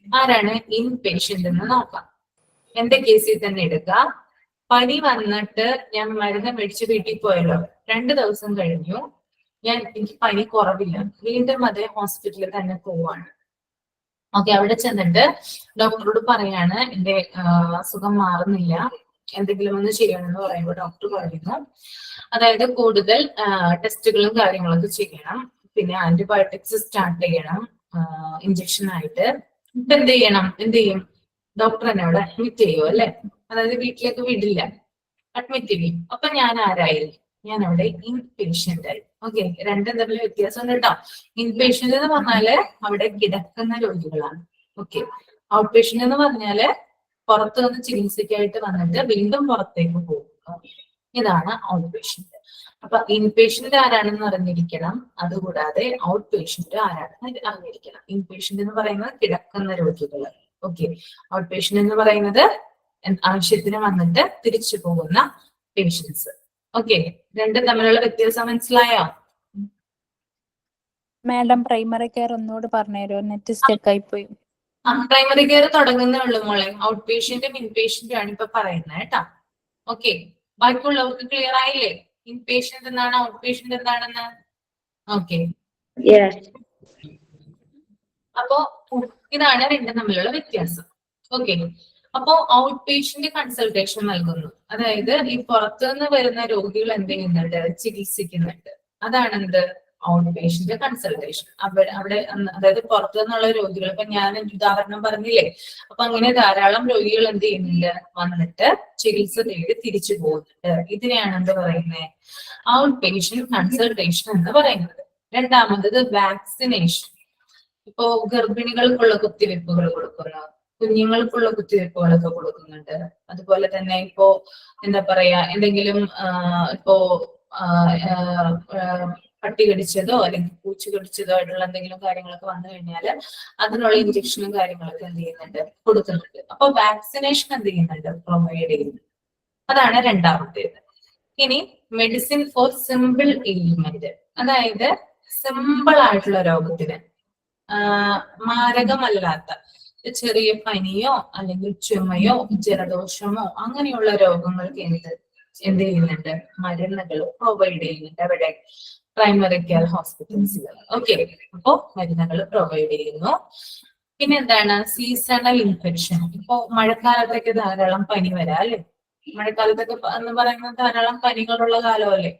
ആരാണ് ഇൻ പേഷ്യന്റ് എന്ന് നോക്കാം. എന്റെ കേസിൽ തന്നെ എടുക്കുക. പനി വന്നിട്ട് ഞാൻ മരുന്ന് മേടിച്ച് വീട്ടിൽ പോയല്ലോ, 2 ദിവസം കഴിഞ്ഞു, എനിക്ക് പനി കുറവില്ല, വീണ്ടും അതേ ഹോസ്പിറ്റലിൽ തന്നെ പോവാണ്. ഓക്കെ, അവിടെ ചെന്നിട്ട് ഡോക്ടറോട് പറയാണ് എന്റെ അസുഖം മാറുന്നില്ല, എന്തെങ്കിലും ഒന്ന് ചെയ്യണമെന്ന് പറയുമ്പോൾ ഡോക്ടർ പറയുന്നു അതായത് കൂടുതൽ ടെസ്റ്റുകളും കാര്യങ്ങളൊക്കെ ചെയ്യണം, പിന്നെ ആന്റിബയോട്ടിക്സ് സ്റ്റാർട്ട് ചെയ്യണം ഇഞ്ചക്ഷൻ ആയിട്ട്. ഇപ്പൊ എന്ത് ചെയ്യും? ഡോക്ടർ എന്നെ അവിടെ അഡ്മിറ്റ് ചെയ്യും അല്ലെ, അതായത് വീട്ടിലേക്ക് വിടില്ല, അഡ്മിറ്റ് ചെയ്യും. അപ്പൊ ഞാൻ ആരായി? ഞാൻ അവിടെ ഇൻ പേഷ്യന്റ് ആയി. ഓക്കെ, രണ്ടും തമ്മിൽ വ്യത്യാസം ഉണ്ട് കേട്ടോ. ഇൻ പേഷ്യന്റ് എന്ന് പറഞ്ഞാല് അവിടെ കിടക്കുന്ന രോഗികളാണ്. ഓക്കെ, ഔട്ട് പേഷ്യന്റ് എന്ന് പറഞ്ഞാല് പുറത്തു നിന്ന് ചികിത്സയ്ക്കായിട്ട് വന്നിട്ട് വീണ്ടും പുറത്തേക്ക് പോകുന്നു. ഇതാണ് ഔട്ട് പേഷ്യന്റ്. അപ്പൊ ഇൻ പേഷ്യന്റ് ആരാണെന്ന് അറിഞ്ഞിരിക്കണം, അതുകൂടാതെ ഔട്ട് പേഷ്യന്റ് ആരാണെന്ന് അറിഞ്ഞിരിക്കണം. ഇൻ പേഷ്യന്റ് എന്ന് പറയുന്നത് കിടക്കുന്ന രോഗികൾ. ഓക്കെ, ഔട്ട് പേഷ്യന്റ് എന്ന് പറയുന്നത് ആവശ്യത്തിന് വന്നിട്ട് തിരിച്ചു പോകുന്ന പേഷ്യൻസ്. ഓക്കെ, രണ്ടും തമ്മിലുള്ള വ്യത്യാസം മനസ്സിലായോ? മാഡം പ്രൈമറി കെയർ ഒന്നുകൂടി പറഞ്ഞുതരുമോ? നെറ്റ് സ്റ്റക്ക് ആയി പോയി. പ്രൈമറി കെയർ തുടങ്ങുന്നേ ഉള്ളൂ മോളെ. ഔട്ട് പേഷ്യന്റും ഇൻ പേഷ്യന്റും ആണ് ഇപ്പൊ പറയുന്നത് കേട്ടാ. ഓക്കെ, ബാക്കിയുള്ളവർക്ക് ക്ലിയർ ആയില്ലേ? ഇൻ പേഷ്യന്റ് എന്താണ്, ഔട്ട് പേഷ്യന്റ് എന്താണെന്ന്? ഓക്കെ, അപ്പോ ഇതാണ് രണ്ടും തമ്മിലുള്ള വ്യത്യാസം. ഓക്കെ, അപ്പോ ഔട്ട് പേഷ്യന്റ് കൺസൾട്ടേഷൻ നൽകുന്നു, അതായത് ഈ പുറത്തുനിന്ന് വരുന്ന രോഗികൾ എന്ത് ചെയ്യുന്നുണ്ട്? ചികിത്സിക്കുന്നുണ്ട്. അതാണ് എന്ത്? Out patient consultation. അവിടെ അതായത് പുറത്തു നിന്നുള്ള രോഗികൾ, ഇപ്പൊ ഞാൻ ഉദാഹരണം പറഞ്ഞില്ലേ, അപ്പൊ അങ്ങനെ ധാരാളം രോഗികൾ എന്ത് ചെയ്യുന്നുണ്ട്? വന്നിട്ട് ചികിത്സ തേടി തിരിച്ചു പോകുന്നുണ്ട്. ഇതിനെയാണ് എന്ത് പറയുന്നത്? ഔട്ട് പേഷ്യന്റ് കൺസൾട്ടേഷൻ എന്ന് പറയുന്നത്. രണ്ടാമത് വാക്സിനേഷൻ. ഇപ്പോ ഗർഭിണികൾക്കുള്ള കുത്തിവെപ്പുകൾ കൊടുക്കുന്നു, കുഞ്ഞുങ്ങൾക്കുള്ള കുത്തിവെപ്പുകളൊക്കെ കൊടുക്കുന്നുണ്ട്. അതുപോലെ തന്നെ ഇപ്പോ എന്താ പറയാ, എന്തെങ്കിലും ഇപ്പോ പട്ടി കടിച്ചതോ അല്ലെങ്കിൽ പൂച്ച കടിച്ചതോ ആയിട്ടുള്ള എന്തെങ്കിലും കാര്യങ്ങളൊക്കെ വന്നു കഴിഞ്ഞാൽ അതിനുള്ള ഇഞ്ചക്ഷനും കാര്യങ്ങളൊക്കെ എന്ത് ചെയ്യുന്നുണ്ട്? കൊടുക്കുന്നുണ്ട്. അപ്പൊ വാക്സിനേഷൻ എന്ത് ചെയ്യുന്നുണ്ട്? പ്രൊവൈഡ് ചെയ്യുന്നുണ്ട്. അതാണ് രണ്ടാമത്തേത്. ഇനി മെഡിസിൻ ഫോർ സിമ്പിൾ എയിൽമെന്റ്, അതായത് സിമ്പിൾ ആയിട്ടുള്ള രോഗത്തിന്, മാരകമല്ലാത്ത ചെറിയ പനിയോ അല്ലെങ്കിൽ ചുമയോ ജലദോഷമോ അങ്ങനെയുള്ള രോഗങ്ങൾക്ക് എന്ത് ചെയ്യുന്നുണ്ട്? മരുന്നുകൾ പ്രൊവൈഡ് ചെയ്യുന്നുണ്ട് അവിടെ പ്രൈമറി കെയർ ഹോസ്പിറ്റൽസിൽ. ഓക്കെ, അപ്പോ മരുന്നുകൾ പ്രൊവൈഡ് ചെയ്യുന്നു. പിന്നെ എന്താണ്? Seasonal infection. ഇപ്പോ മഴക്കാലത്തൊക്കെ ധാരാളം പനി വരാം അല്ലെ, മഴക്കാലത്തൊക്കെ എന്ന് പറയുന്നത് ധാരാളം പനികളുള്ള കാലമല്ലേ.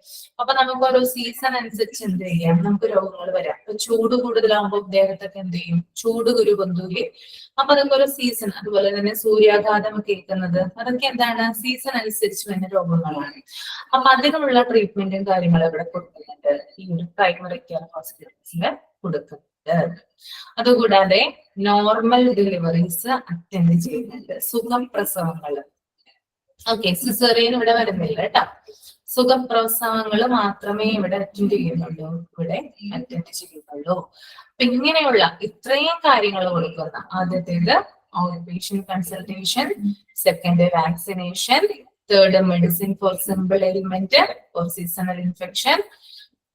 അപ്പൊ നമുക്ക് ഓരോ സീസൺ അനുസരിച്ച് എന്ത് ചെയ്യാം? നമുക്ക് രോഗങ്ങൾ വരാം. ഇപ്പൊ ചൂട് കൂടുതലാകുമ്പോൾ ദേഹത്തൊക്കെ എന്ത് ചെയ്യും? ചൂട് കുരു പൊന്തൂലേ. അപ്പൊ അതൊക്കെ ഒരു സീസൺ. അതുപോലെ തന്നെ സൂര്യാഘാതം കേൾക്കുന്നത്, അതൊക്കെ എന്താണ്? സീസൺ അനുസരിച്ച് വരുന്ന രോഗങ്ങളാണ്. അപ്പൊ അതിനുള്ള ട്രീറ്റ്മെന്റും കാര്യങ്ങളും ഇവിടെ കൊടുക്കുന്നുണ്ട്, ഈ ഒരു പ്രൈമറി കെയർ ഹോസ്പിറ്റൽസിൽ കൊടുക്കുന്നുണ്ട്. അതുകൂടാതെ നോർമൽ ഡെലിവറീസ് അറ്റൻഡ് ചെയ്യുന്നുണ്ട്, സുഖപ്രസവങ്ങൾ. ഓക്കെ, സിസേറിയൻ ഇവിടെ വരുന്നില്ല കേട്ടോ. സുഖപ്രസവങ്ങൾ മാത്രമേ ഇവിടെ അറ്റൻഡ് ചെയ്യുന്നുള്ളൂ. അപ്പൊ ഇങ്ങനെയുള്ള ഇത്രയും കാര്യങ്ങൾ കൊടുക്കുന്ന ആദ്യത്തേത് outpatient consultation. Second, vaccination. Third, medicine for simple ailment or seasonal infection.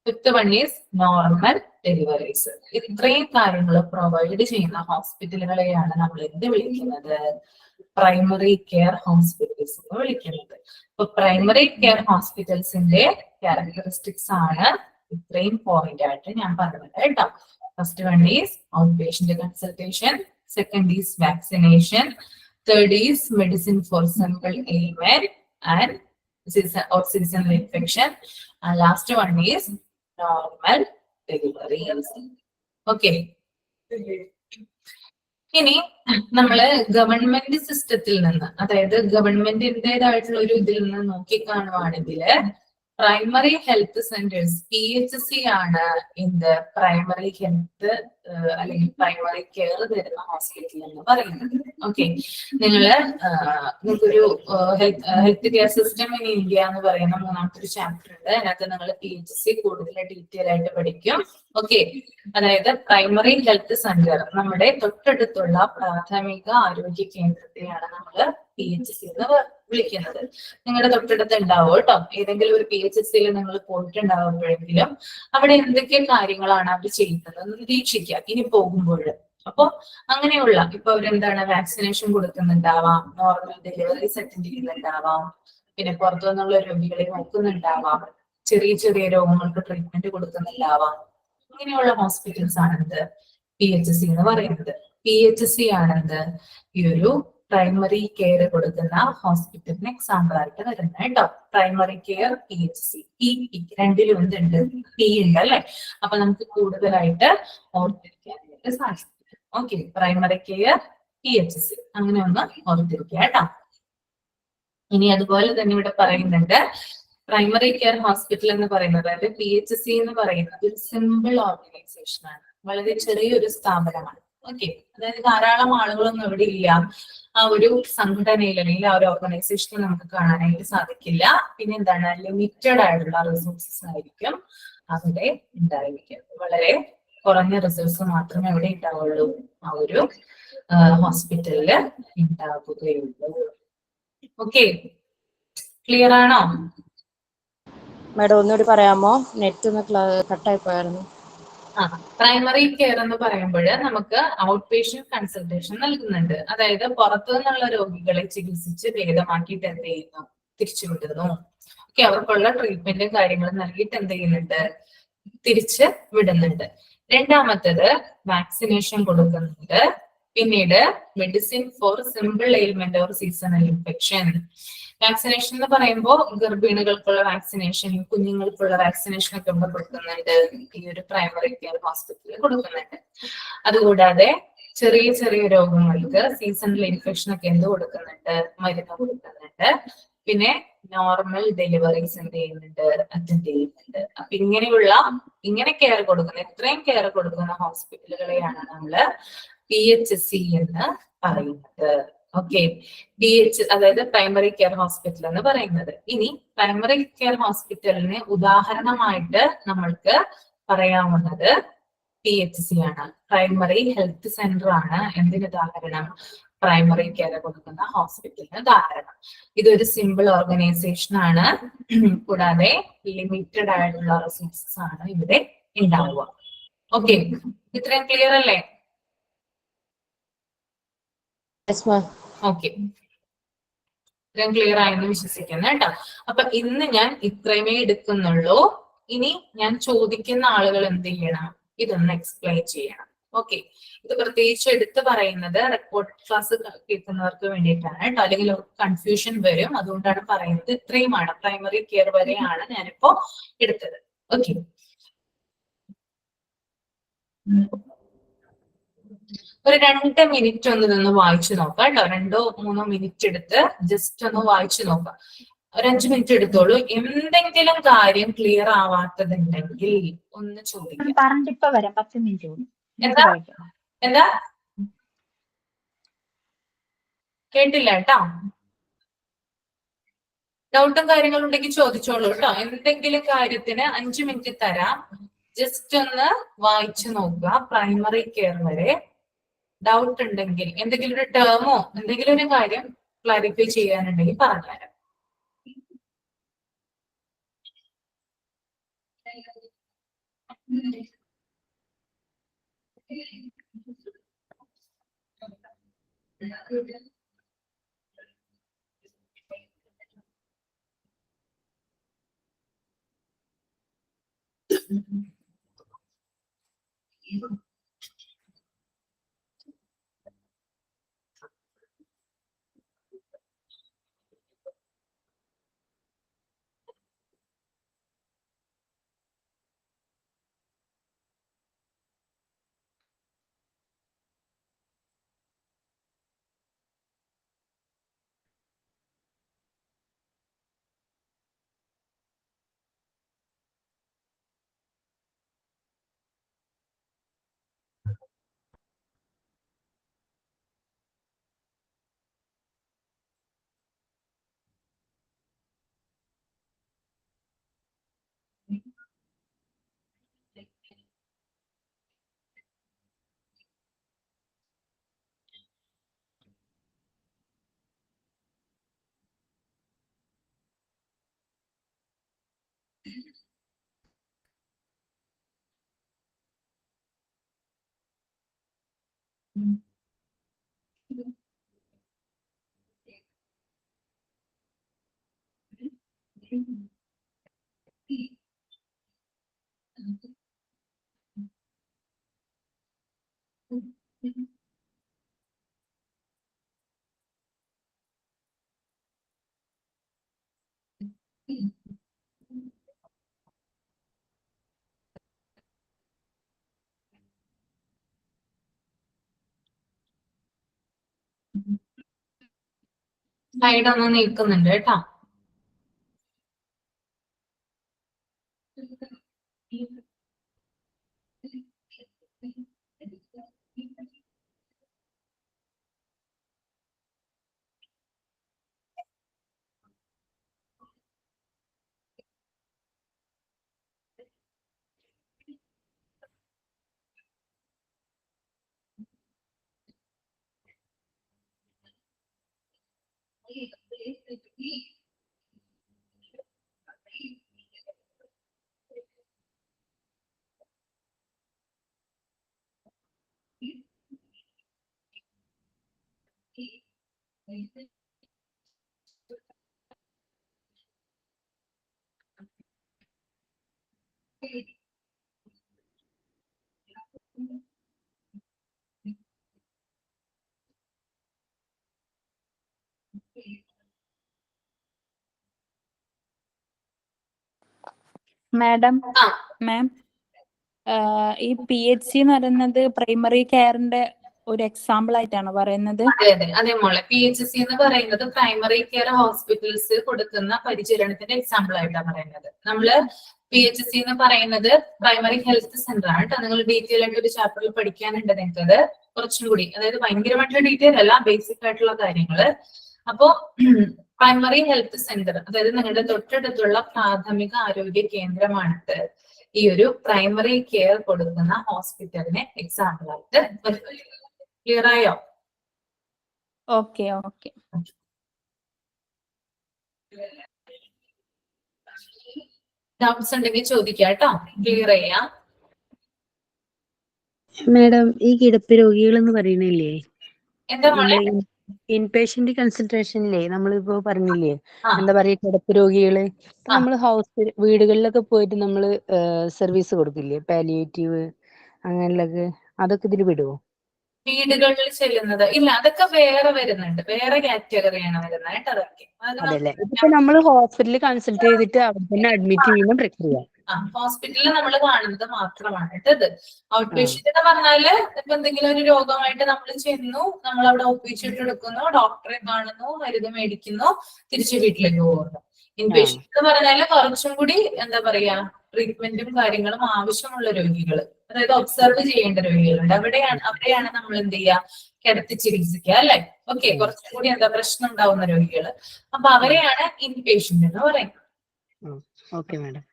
Fifth one is normal deliveries. ഇത്രയും കാര്യങ്ങൾ പ്രൊവൈഡ് ചെയ്യുന്ന ഹോസ്പിറ്റലുകളെയാണ് നമ്മൾ എന്ത് വിളിക്കുന്നത്? പ്രൈമറി കെയർ ഹോസ്പിറ്റൽസ് എന്ന് വിളിക്കുന്നത്. അപ്പൊ പ്രൈമറി കെയർ ഹോസ്പിറ്റൽസിന്റെ ക്യാരക്ടറിസ്റ്റിക്സ് ആണ് ഇത്രയും പോയിന്റ് ആയിട്ട് ഞാൻ പറഞ്ഞത് കേട്ടോ. First one is outpatient consultation, second is vaccination, third is medicine four simple ailment and seasonal infection, and last one is normal delivery. Okay. ഇനി നമ്മള് ഗവൺമെന്റ് സിസ്റ്റത്തിൽ നിന്ന്, അതായത് ഗവൺമെന്റിന്റേതായിട്ടുള്ള ഒരു ഇതിൽ നിന്ന് നോക്കിക്കാണുവാണെങ്കിൽ പ്രൈമറി ഹെൽത്ത് സെന്റേഴ്സ് PHC ആണ് ഇന്ന് പ്രൈമറി ഹെൽത്ത് അല്ലെങ്കിൽ പ്രൈമറി കെയർ തരുന്ന ഹോസ്പിറ്റൽ എന്ന് പറയുന്നത്. ഓക്കെ, നിങ്ങൾക്കൊരു health care system in India എന്ന് പറയുന്ന മൂന്നാമത്തെ ഒരു ചാപ്റ്റർ ഉണ്ട്. അതിനകത്ത് നിങ്ങൾ PHC കൂടുതൽ ഡീറ്റെയിൽ ആയിട്ട് പഠിക്കും. ഓക്കെ, അതായത് പ്രൈമറി ഹെൽത്ത് സെന്റർ നമ്മുടെ തൊട്ടടുത്തുള്ള പ്രാഥമിക ആരോഗ്യ കേന്ദ്രത്തെയാണ് നമ്മൾ PHC എന്ന് വിളിക്കുന്നത്. നിങ്ങളുടെ തൊട്ടടുത്ത് ഉണ്ടാവും കേട്ടോ. ഏതെങ്കിലും ഒരു PHC നിങ്ങൾ പോയിട്ടുണ്ടാവുമ്പോഴെങ്കിലും അവിടെ എന്തൊക്കെ കാര്യങ്ങളാണ് അവർ ചെയ്യുന്നത് എന്ന് നിരീക്ഷിക്കുക ഇനി പോകുമ്പോൾ. അപ്പൊ അങ്ങനെയുള്ള ഇപ്പൊ അവരെന്താണ് വാക്സിനേഷൻ കൊടുക്കുന്നുണ്ടാവാം, നോർമൽ ഡെലിവറീസ് അറ്റൻഡ് ചെയ്യുന്നുണ്ടാവാം, പിന്നെ പുറത്തു നിന്നുള്ള രോഗികളെ നോക്കുന്നുണ്ടാവാം, ചെറിയ ചെറിയ രോഗങ്ങൾക്ക് ട്രീറ്റ്മെന്റ് കൊടുക്കുന്നുണ്ടാവാം. ഇങ്ങനെയുള്ള ഹോസ്പിറ്റൽസ് ആണെന്ത് PHC എന്ന് പറയുന്നത്. PHC ആണെന്ത് ഈ ഒരു പ്രൈമറി കെയർ കൊടുക്കുന്ന ഹോസ്പിറ്റലിന് എക്സാമ്പിൾ ആയിട്ട് വരുന്നത് കേട്ടോ. പ്രൈമറി കെയർ PHC, രണ്ടിലും എന്തുണ്ട്? P ഉണ്ട് അല്ലെ. അപ്പൊ നമുക്ക് കൂടുതലായിട്ട് ഓർത്തിരിക്കാനായിട്ട് സാധിക്കും. ഓക്കെ, പ്രൈമറി കെയർ PHC അങ്ങനെ ഒന്ന് ഓർത്തിരിക്കുക കേട്ടോ. ഇനി അതുപോലെ തന്നെ ഇവിടെ പറയുന്നുണ്ട് പ്രൈമറി കെയർ ഹോസ്പിറ്റൽ എന്ന് പറയുന്നത്, അതായത് PHC എന്ന് പറയുന്നത് ഒരു സിമ്പിൾ ഓർഗനൈസേഷൻ ആണ്, വളരെ ചെറിയൊരു സ്ഥാപനമാണ്. ഓക്കെ, അതായത് ധാരാളം ആളുകളൊന്നും ഇവിടെ ഇല്ല. ആ ഒരു സംഘടനയിൽ അല്ലെങ്കിൽ ആ ഒരു ഓർഗനൈസേഷനിൽ നമുക്ക് കാണാനായിട്ട് സാധിക്കില്ല. പിന്നെ എന്താണ്, ലിമിറ്റഡ് ആയിട്ടുള്ള റിസോഴ്സസ് ആയിരിക്കും അവിടെ ഉണ്ടായിരിക്കും. വളരെ കുറഞ്ഞ റിസോഴ്സ് മാത്രമേ അവിടെ ഉണ്ടാവുള്ളൂ, ആ ഒരു ഹോസ്പിറ്റലില് ഉണ്ടാവുകയുള്ളൂ. ഓക്കെ, ക്ലിയർ ആണോ? മാഡം ഒന്നുകൂടി പറയാമോ? നെറ്റ് ഒന്ന് കട്ടായി പോയായിരുന്നു. പ്രൈമറി കെയർ എന്ന് പറയുമ്പോൾ നമുക്ക് ഔട്ട് പേഷ്യന്റ് കൺസൾട്ടേഷൻ നൽകുന്നുണ്ട്. അതായത് പുറത്തു നിന്നുള്ള രോഗികളെ ചികിത്സിച്ച് ഭേദമാക്കിയിട്ട് എന്ത് ചെയ്യുന്നു? തിരിച്ചുവിടുന്നു. ഓക്കെ, അവർക്കുള്ള ട്രീറ്റ്മെന്റും കാര്യങ്ങളും നൽകിയിട്ട് എന്ത് ചെയ്യുന്നുണ്ട്? തിരിച്ച് വിടുന്നുണ്ട്. രണ്ടാമത്തത് വാക്സിനേഷൻ കൊടുക്കുന്നുണ്ട്. പിന്നീട് medicine four simple ailment or seasonal infection. Vaccination എന്ന് പറയുമ്പോൾ ഗർഭിണികൾക്കുള്ള വാക്സിനേഷൻ, കുഞ്ഞുങ്ങൾക്കുള്ള വാക്സിനേഷൻ ഒക്കെ ഇവിടെ കൊടുക്കുന്നുണ്ട്, ഈ ഒരു പ്രൈമറി കെയർ ഹോസ്പിറ്റലിൽ കൊടുക്കുന്നുണ്ട്. അതുകൂടാതെ ചെറിയ ചെറിയ രോഗങ്ങൾക്ക് സീസണൽ ഇൻഫെക്ഷൻ ഒക്കെ എന്ത് കൊടുക്കുന്നുണ്ട്? മരുന്ന് കൊടുക്കുന്നുണ്ട്. പിന്നെ നോർമൽ ഡെലിവറീസ് എന്ത് ചെയ്യുന്നുണ്ട്? അറ്റൻഡ് ചെയ്യുന്നുണ്ട്. അപ്പൊ ഇങ്ങനെ കെയർ കൊടുക്കുന്ന, ഇത്രയും കെയർ കൊടുക്കുന്ന ഹോസ്പിറ്റലുകളെയാണ് നമ്മള് PHC എന്ന് പറയുന്നത്. ഓക്കെ, അതായത് പ്രൈമറി കെയർ ഹോസ്പിറ്റൽ എന്ന് പറയുന്നത്. ഇനി പ്രൈമറി കെയർ ഹോസ്പിറ്റലിന് ഉദാഹരണമായിട്ട് നമ്മൾക്ക് പറയാവുന്നത് PHC ആണ്, പ്രൈമറി ഹെൽത്ത് സെന്റർ ആണ്. എന്തിന് ഉദാഹരണം? പ്രൈമറി കെയർ കൊടുക്കുന്ന ഹോസ്പിറ്റലിന് ഉദാഹരണം. ഇതൊരു സിമ്പിൾ ഓർഗനൈസേഷൻ ആണ്, കൂടാതെ ലിമിറ്റഡ് ആയിട്ടുള്ള റിസോഴ്സസ് ആണ് ഇവിടെ ഉണ്ടാവുക. ഓക്കെ, ഇത്രയും ക്ലിയർ അല്ലേ? ഓക്കെ, ഇത്രയും ക്ലിയർ ആയെന്ന് വിശ്വസിക്കുന്നു കേട്ടോ. അപ്പൊ ഇന്ന് ഞാൻ ഇത്രയുമേ എടുക്കുന്നുള്ളൂ. ഇനി ഞാൻ ചോദിക്കുന്ന ആളുകൾ എന്ത് ചെയ്യണം? ഇതൊന്ന് എക്സ്പ്ലെയിൻ ചെയ്യണം. ഓക്കെ, ഇത് പ്രത്യേകിച്ച് എടുത്ത് പറയുന്നത് റെക്കോർഡ് ക്ലാസ് കേൾക്കുന്നവർക്ക് വേണ്ടിയിട്ടാണ് കേട്ടോ, അല്ലെങ്കിൽ കൺഫ്യൂഷൻ വരും. അതുകൊണ്ടാണ് പറയുന്നത്. ഇത്രയുമാണ്, പ്രൈമറി കെയർ വരെയാണ് ഞാനിപ്പോ എടുത്തത്. ഓക്കെ, ഒരു 2 മിനിറ്റ് ഒന്ന് ഇതൊന്ന് വായിച്ചു നോക്കാം കേട്ടോ. 2-3 മിനിറ്റ് എടുത്ത് ജസ്റ്റ് ഒന്ന് വായിച്ചു നോക്കാം. ഒരു 5 മിനിറ്റ് എടുത്തോളൂ. എന്തെങ്കിലും കാര്യം ക്ലിയർ ആവാത്തതുണ്ടെങ്കിൽ ഒന്ന് ചോദിക്കാം. പറഞ്ഞിപ്പോ വരാം, 10 മിനിറ്റ്. എന്താ കേട്ടില്ല കേട്ടോ. ഡൗട്ടും കാര്യങ്ങളും ഉണ്ടെങ്കിൽ ചോദിച്ചോളൂ കേട്ടോ. എന്തെങ്കിലും കാര്യത്തിന് 5 മിനിറ്റ് തരാം. ജസ്റ്റ് ഒന്ന് വായിച്ചു നോക്കുക പ്രൈമറി കെയർ വരെ. ഡൗട്ട് ഉണ്ടെങ്കിൽ എന്തെങ്കിലും ഒരു ടേമോ എന്തെങ്കിലും ഒരു കാര്യം ക്ലാരിഫൈ ചെയ്യാനുണ്ടെങ്കിൽ പറഞ്ഞുതരാം. സ്ലൈഡ് ഒന്ന് നീക്കുന്നുണ്ട് കേട്ടോ. മാഡം ആ മാം ഈ PHC എന്ന് പറയുന്നത് പ്രൈമറി കെയറിന്റെ ഒരു എക്സാമ്പിൾ ആയിട്ടാണ് പറയുന്നത്? അതെ അതെ അതെ മോളെ, PHC എന്ന് പറയുന്നത് പ്രൈമറി കെയർ ഹോസ്പിറ്റൽസ് കൊടുക്കുന്ന പരിചരണത്തിന്റെ എക്സാമ്പിൾ ആയിട്ടാണ് പറയുന്നത്. നമ്മള് PHC എന്ന് പറയുന്നത് പ്രൈമറി ഹെൽത്ത് സെന്റർ ആണ് കേട്ടോ. നിങ്ങൾ ഡീറ്റെയിൽ ആയിട്ട് ഒരു ചാപ്റ്ററിൽ പഠിക്കാനുണ്ട് നിങ്ങൾക്കത്. കുറച്ചും കൂടി, അതായത് ഭയങ്കരമായിട്ടുള്ള ഡീറ്റെയിൽ അല്ല, ബേസിക് ആയിട്ടുള്ള കാര്യങ്ങള്. അപ്പോ പ്രൈമറി ഹെൽത്ത് സെന്റർ, അതായത് നിങ്ങളുടെ തൊട്ടടുത്തുള്ള പ്രാഥമിക ആരോഗ്യ കേന്ദ്രമാണിത് ഈ ഒരു പ്രൈമറി കെയർ കൊടുക്കുന്ന ഹോസ്പിറ്റലിനെ എക്സാമ്പിൾ ആയിട്ട് വരുന്നത്. ക്ലിയർ ആയോ? Okay okay. ഡൗട്ട്സ് ഉണ്ടെങ്കിൽ ചോദിക്കാം കേട്ടോ, ക്ലിയർ ചെയ്യാം. മാഡം, ഈ കിടപ്പ് രോഗികൾ എന്ന് പറയണില്ലേ, എന്താ മോളെ? നമ്മള് ഇൻപേഷ്യന്റ് കൺസൾട്ടേഷനില്ലേ നമ്മളിപ്പോ പറഞ്ഞില്ലേ, ആ എന്താ പറയാ, കിടപ്പ് രോഗികള് നമ്മള് വീടുകളിലൊക്കെ പോയിട്ട് നമ്മള് സർവീസ് കൊടുക്കില്ലേ, പാലിയേറ്റീവ് അങ്ങനെയുള്ളത്, അതൊക്കെ ഇതിൽ വിടുവോ? വീടുകളിൽ ചെല്ലുന്നത് ഇല്ല, അതൊക്കെ വേറെ വരുന്നുണ്ട്, വേറെ കാറ്റഗറിയാണ് വരുന്നത് കേട്ടോ. അതൊക്കെ അതല്ലേ, ഇതിപ്പോ നമ്മള് ഹോസ്പിറ്റലിൽ കൺസൾട്ട് ചെയ്തിട്ട് അവിടെ തന്നെ അഡ്മിറ്റ് ചെയ്യുന്ന പ്രക്രിയ. ഹോസ്പിറ്റലിൽ നമ്മൾ കാണുന്നത് മാത്രമാണ് കേട്ടോ ഇത്. ഔട്ട് പേഷ്യന്റ് എന്ന് പറഞ്ഞാല് ഇപ്പൊ എന്തെങ്കിലും ഒരു രോഗമായിട്ട് നമ്മൾ ചെന്നു, നമ്മൾ അവിടെ ഒപ്പിച്ചിട്ട് എടുക്കുന്നു, ഡോക്ടറെ കാണുന്നു, മരുന്ന് മേടിക്കുന്നു, തിരിച്ച് വീട്ടിലേക്ക് പോകുന്നു. ഇൻപേഷ്യന്റ് എന്ന് പറഞ്ഞാല് കുറച്ചും കൂടി എന്താ പറയാ, ട്രീറ്റ്മെന്റും കാര്യങ്ങളും ആവശ്യമുള്ള രോഗികൾ, അതായത് ഒബ്സർവ് ചെയ്യേണ്ട രോഗികളുണ്ട്. അവിടെയാണ് നമ്മൾ എന്ത് ചെയ്യുക, കിടത്തി ചികിത്സിക്കുക അല്ലെ. ഓക്കെ, കുറച്ചും കൂടി എന്താ പ്രശ്നം ഉണ്ടാവുന്ന രോഗികൾ, അപ്പൊ അവരെയാണ് ഇൻപേഷ്യന്റ് എന്ന് പറയുന്നത്. Okay madam.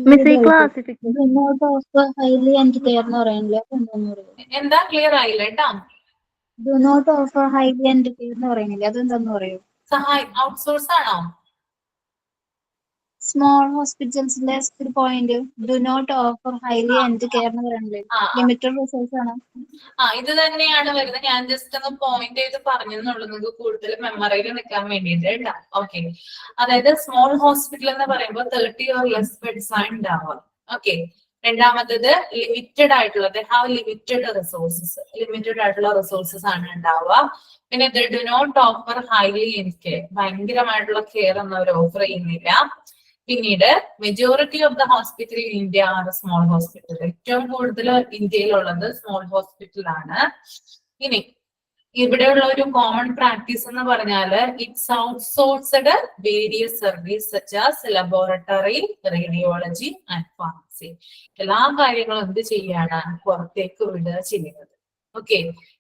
മിസ് ഈ ക്ലാസിഫിക്കേഷൻ ഹൈലി ആൻഡ് കെയർ എന്ന് പറയുന്നില്ല, അതെന്താന്ന് പറയുക? എന്താ ക്ലിയർ ആയില്ല കേട്ടാ. Do not offer highly and care എന്ന് പറയുന്നില്ല, അതെന്താന്ന് പറയൂ? സഹായി ഔട്ട്സോഴ്സ് ആണോ? സ്മോൾ ഹോസ്പിറ്റൽസിന്റെ ഒരു point do not offer highly and care എന്ന് പറയുന്നില്ലേ, ലിമിറ്റഡ് റിസോഴ്സ് ആണ്. ഇത് തന്നെയാണ് വരുന്നത്. ഞാൻ ജസ്റ്റ് ഒന്ന് പോയിന്റ് ചെയ്ത് പറഞ്ഞെന്നുള്ളൂ, നിങ്ങൾക്ക് കൂടുതൽ മെമ്മറിയിൽ നിൽക്കാൻ വേണ്ടിയിട്ട് കേട്ടോ. ഓക്കെ, അതായത് സ്മോൾ ഹോസ്പിറ്റൽ എന്ന് പറയുമ്പോൾ 30 or less ബെഡ്സ് ആണ് ഉണ്ടാവുക. ഓക്കെ, രണ്ടാമത്തത് ലിമിറ്റഡ് ആയിട്ടുള്ളത്, ഹാവ് ലിമിറ്റഡ് റിസോഴ്സസ്, ലിമിറ്റഡ് ആയിട്ടുള്ള റിസോഴ്സസ് ആണ് ഉണ്ടാവുക. പിന്നെ do not offer highly in care, ഭയങ്കരമായിട്ടുള്ള കെയർ ഒന്നും അവർ ഓഫർ ചെയ്യുന്നില്ല. പിന്നീട് majority of the hospital in India are small hospital, ഏറ്റവും കൂടുതൽ ഇന്ത്യയിലുള്ളത് സ്മോൾ ഹോസ്പിറ്റലാണ്. ഇനി ഇവിടെയുള്ള ഒരു കോമൺ പ്രാക്ടീസ് എന്ന് പറഞ്ഞാല് it's outsourced various service such as laboratory, radiology and pharmacy. എല്ലാ കാര്യങ്ങളും എന്ത് ചെയ്യാണ്, പുറത്തേക്ക് വിടുക ചെയ്യുന്നത്. ഓക്കെ,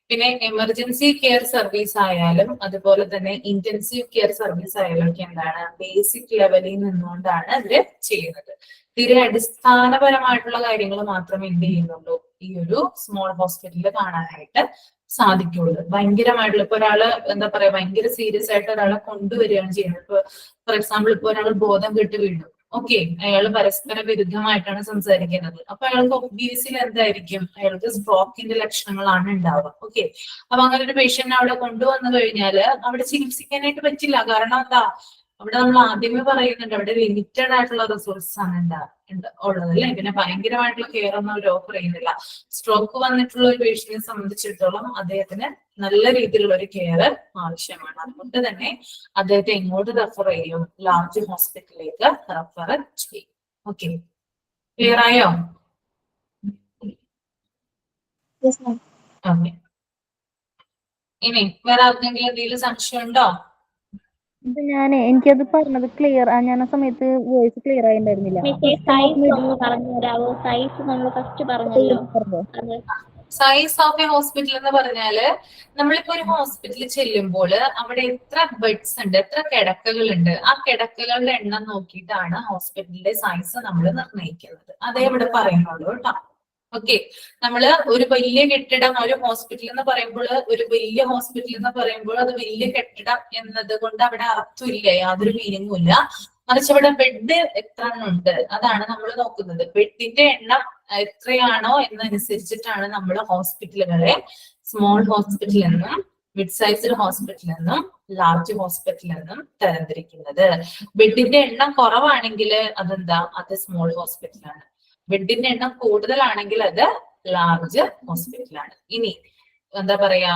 പിന്നെ എമർജൻസി കെയർ സർവീസ് ആയാലും അതുപോലെ തന്നെ ഇന്റൻസീവ് കെയർ സർവീസ് ആയാലും ഒക്കെ എന്താണ്, ബേസിക് ലെവലിൽ നിന്നുകൊണ്ടാണ് ഇവര് ചെയ്യുന്നത്. തീരെ അടിസ്ഥാനപരമായിട്ടുള്ള കാര്യങ്ങൾ മാത്രമേ എന്ത് ചെയ്യുന്നുള്ളൂ, ഈ ഒരു സ്മോൾ ഹോസ്പിറ്റലിൽ കാണാനായിട്ട് സാധിക്കുള്ളൂ. ഭയങ്കരമായിട്ടുള്ള ഇപ്പൊ ഒരാള് എന്താ പറയാ, ഭയങ്കര സീരിയസ് ആയിട്ട് ഒരാളെ കൊണ്ടുവരികയാണ് ചെയ്യുന്നത്. ഇപ്പൊ ഫോർ എക്സാമ്പിൾ ഇപ്പൊ ഒരാൾ ബോധം കെട്ട് വീണു, ഓക്കെ, അയാൾ പരസ്പര വിരുദ്ധമായിട്ടാണ് സംസാരിക്കുന്നത്. അപ്പൊ അയാൾക്ക് ഒബ്വിയസ്ലി എന്തായിരിക്കും, അയാൾക്ക് സ്ട്രോക്കിന്റെ ലക്ഷണങ്ങളാണ് ഉണ്ടാവുക. ഓക്കെ, അപ്പൊ അങ്ങനെ ഒരു പേഷ്യന്റിനെ അവിടെ കൊണ്ടുവന്നു കഴിഞ്ഞാല് അവിടെ ചികിത്സിക്കാനായിട്ട് പറ്റില്ല. കാരണം എന്താ, അവിടെ നമ്മൾ ആദ്യമേ പറയുന്നുണ്ട്, അവിടെ ലിമിറ്റഡ് ആയിട്ടുള്ള റിസോഴ്സസ് ആണ് ഉള്ളത് അല്ലെ. പിന്നെ ഭയങ്കരമായിട്ടുള്ള കെയർ ഒന്നും അവർ ഓഫർ ചെയ്യുന്നില്ല. സ്ട്രോക്ക് വന്നിട്ടുള്ള ഒരു പേഷ്യന്റിനെ സംബന്ധിച്ചിടത്തോളം അദ്ദേഹത്തിന് നല്ല രീതിയിലുള്ള ഒരു കെയർ ആവശ്യമാണ്. അതുകൊണ്ട് തന്നെ അദ്ദേഹത്തെ എങ്ങോട്ട് റെഫർ ചെയ്യും, ലാർജ് ഹോസ്പിറ്റലിലേക്ക് റെഫർ ചെയ്യും. ഓക്കെ, ക്ലിയർ ആയോ? ഓക്കെ, ഇനി വേറെ ആർക്കെങ്കിലും എന്തെങ്കിലും സംശയം ഉണ്ടോ? എനിക്കത് പറഞ്ഞത് ക്ലിയർ, ഞാൻ ആ സമയത്ത് വോയിസ് ക്ലിയർ ആയിട്ടുണ്ടായിരുന്നില്ല. സൈസ് ഓഫ് എ ഹോസ്പിറ്റൽ എന്ന് പറഞ്ഞാല് നമ്മളിപ്പോ ഒരു ഹോസ്പിറ്റലിൽ ചെല്ലുമ്പോൾ അവിടെ എത്ര ബെഡ്സ് ഉണ്ട്, എത്ര കിടക്കകളുണ്ട്, ആ കിടക്കകളുടെ എണ്ണം നോക്കിയിട്ടാണ് ഹോസ്പിറ്റലിന്റെ സൈസ് നമ്മൾ നിർണ്ണയിക്കുന്നത്. അതേ ഇവിടെ പറയുന്നുള്ളൂ കേട്ടോ. ഓക്കെ, നമ്മള് ഒരു വലിയ കെട്ടിടം, ഒരു ഹോസ്പിറ്റൽ എന്ന് പറയുമ്പോൾ, ഒരു വലിയ ഹോസ്പിറ്റൽ എന്ന് പറയുമ്പോൾ അത് വലിയ കെട്ടിടം എന്നത് കൊണ്ട് അവിടെ അർത്ഥമില്ല, യാതൊരു മീനിങ്ങും ഇല്ല. മറിച്ച് അവിടെ ബെഡ് എത്ര എണ്ണം ഉണ്ട് അതാണ് നമ്മൾ നോക്കുന്നത്. ബെഡിന്റെ എണ്ണം എത്രയാണോ എന്നനുസരിച്ചിട്ടാണ് നമ്മൾ ഹോസ്പിറ്റലുകളെ സ്മോൾ ഹോസ്പിറ്റൽ എന്നും മിഡ് സൈസ്ഡ് ഹോസ്പിറ്റൽ എന്നും ലാർജ് ഹോസ്പിറ്റൽ എന്നും തരംതിരിക്കുന്നത്. ബെഡിന്റെ എണ്ണം കുറവാണെങ്കിൽ അതെന്താ, അത് സ്മോൾ ഹോസ്പിറ്റലാണ്. ബെഡിന്റെ എണ്ണം കൂടുതലാണെങ്കിൽ അത് ലാർജ് ഹോസ്പിറ്റലാണ്. ഇനി എന്താ പറയാ,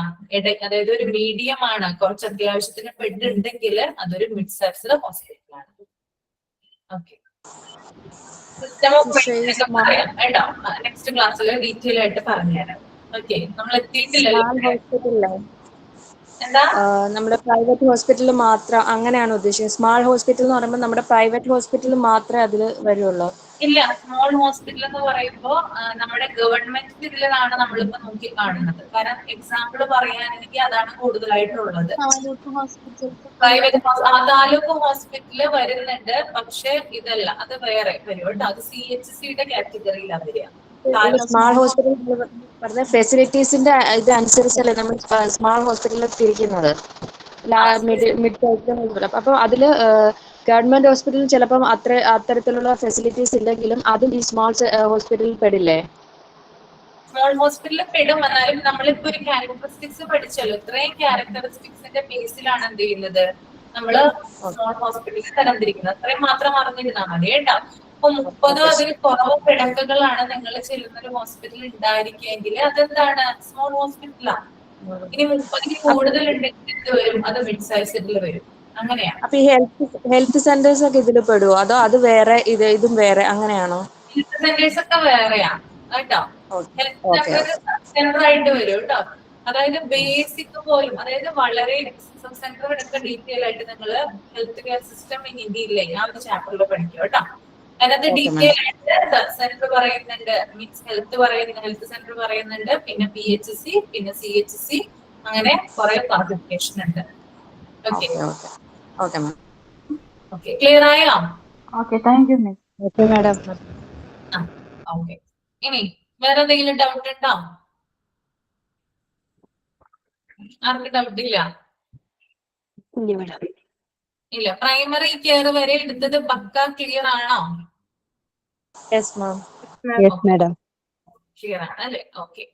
അതായത് ഒരു മീഡിയം ആണ്, കുറച്ച് അത്യാവശ്യത്തിന് ബെഡ് ഉണ്ടെങ്കിൽ അതൊരു മിഡ് സൈസ്ഡ് ഹോസ്പിറ്റലാണ്. ഓക്കെ, സിസ്റ്റം ഓഫ് ബെഡ്സ് പറയാം കേട്ടോ, നെക്സ്റ്റ് ക്ലാസ്സിൽ ഡീറ്റെയിൽ ആയിട്ട് പറഞ്ഞുതരാം. ഓക്കെ, നമ്മൾ എത്തിയിട്ടില്ലല്ലോ. എന്താ, നമ്മുടെ പ്രൈവറ്റ് ഹോസ്പിറ്റലിൽ മാത്രം അങ്ങനെയാണ് ഉദ്ദേശിക്കുന്നത്? സ്മാൾ ഹോസ്പിറ്റൽ എന്ന് പറയുമ്പോൾ നമ്മുടെ പ്രൈവറ്റ് ഹോസ്പിറ്റലിൽ മാത്രമേ അതിൽ വരുള്ളൂ? ഇല്ല, സ്മോൾ ഹോസ്പിറ്റൽ എന്ന് പറയുമ്പോൾ നമ്മുടെ ഗവൺമെന്റ് ഇതിലാണ് നമ്മളിപ്പോ നോക്കി കാണുന്നത്. കാരണം എക്സാമ്പിൾ പറയാനെങ്കിൽ അതാണ് കൂടുതലായിട്ടുള്ളത്. പ്രൈവറ്റ് താലൂക്ക് ഹോസ്പിറ്റല് വരുന്നുണ്ട്, പക്ഷെ ഇതല്ല, അത് വേറെ വരും കേട്ടോ. അത് CHCയുടെ കാറ്റഗറിയിലാണ് വരിക. സ്മാൾ ഹോസ്പിറ്റൽ പറഞ്ഞ ഫെസിലിറ്റീസിന്റെ ഇത് അനുസരിച്ചല്ലേ നമ്മൾ സ്മാൾ ഹോസ്പിറ്റലിൽ തിരിക്കുന്നത്, മിഡ് സൈസ്. അപ്പൊ അതില് ഗവൺമെന്റ് ഹോസ്പിറ്റലിൽ ചിലപ്പം അത്തരത്തിലുള്ള ഫെസിലിറ്റീസ് ഇല്ലെങ്കിലും അതും ഈ സ്മോൾ ഹോസ്പിറ്റലിൽ പെടില്ലേ? സ്മോൾ ഹോസ്പിറ്റലിൽ പെടും. എന്നാലും നമ്മളിപ്പോ ഒരു ക്യാരക്ടറിസ്റ്റിക്സ് പഠിച്ചല്ലോ, ഇത്രയും ക്യാരക്ടറിസ്റ്റിക്സിന്റെ ബേസിലാണ് എന്ത് ചെയ്യുന്നത്, നമ്മള് സ്മോൾ ഹോസ്പിറ്റലിൽ തരംതിരിക്കുന്നത്. അത്രയും മാത്രം അറിഞ്ഞിരുന്നാൽ മതി കേട്ടോ. അപ്പൊ 30 അതിൽ കുറവ് കിടക്കകളാണ് നിങ്ങൾ ചെല്ലുന്ന ഒരു ഹോസ്പിറ്റലിൽ ഉണ്ടായിരിക്കുമെങ്കിൽ അതെന്താണ്, സ്മോൾ ഹോസ്പിറ്റലാണ്. ഇനി 30 കൂടുതൽ ഉണ്ടെങ്കിൽ ഇത് വരും, അത് മിഡ് സൈസിൽ വരും. അങ്ങനെയാണ്. അപ്പൊ ഈ ഹെൽത്ത് സെന്റേഴ്സ് ഒക്കെ ഇതിൽ പെടുവോ, അതോ അത് വേറെ ഇതും വേറെ അങ്ങനെയാണോ? ഹെൽത്ത് സെന്റേഴ്സ് ഒക്കെ വേറെയാണ് കേട്ടോ. ഹെൽത്ത് സെന്റർ ആയിട്ട് വരും കേട്ടോ. അതായത് ബേസിക് പോലും, അതായത് വളരെ സെന്റർ എടുക്ക ഡീറ്റെയിൽ ആയിട്ട് നിങ്ങൾ ഹെൽത്ത് കെയർ സിസ്റ്റം ഇൻ ഇന്ത്യയിലെ ആ ഒരു ചാപ്റ്ററിൽ പഠിക്കും കേട്ടോ. അതിനകത്ത് ഡീറ്റെയിൽ ആയിട്ട് സെന്റർ പറയുന്നുണ്ട്, മീൻസ് ഹെൽത്ത് സെന്റർ പറയുന്നുണ്ട്, പിന്നെ PHC, പിന്നെ CHC, അങ്ങനെ കുറെ ക്ലാസിഫിക്കേഷൻ ഉണ്ട്. ഓക്കെ, ക്ലിയർ ആയോ? Okay, thank you miss. Okay madam. Okay. ഇനി വേറെ എന്തെങ്കിലും ഡൗട്ട് ഉണ്ടോ? ആർക്കും ഡൗട്ട് ഇല്ല? ഇല്ല മാഡം. ഇല്ല. പ്രൈമറി കെയർ വരെ എടുത്തത് പക്ക ക്ലിയർ ആണോ? Yes ma'am. Yes madam. Clear ആണ് അല്ലേ? ഓക്കെ.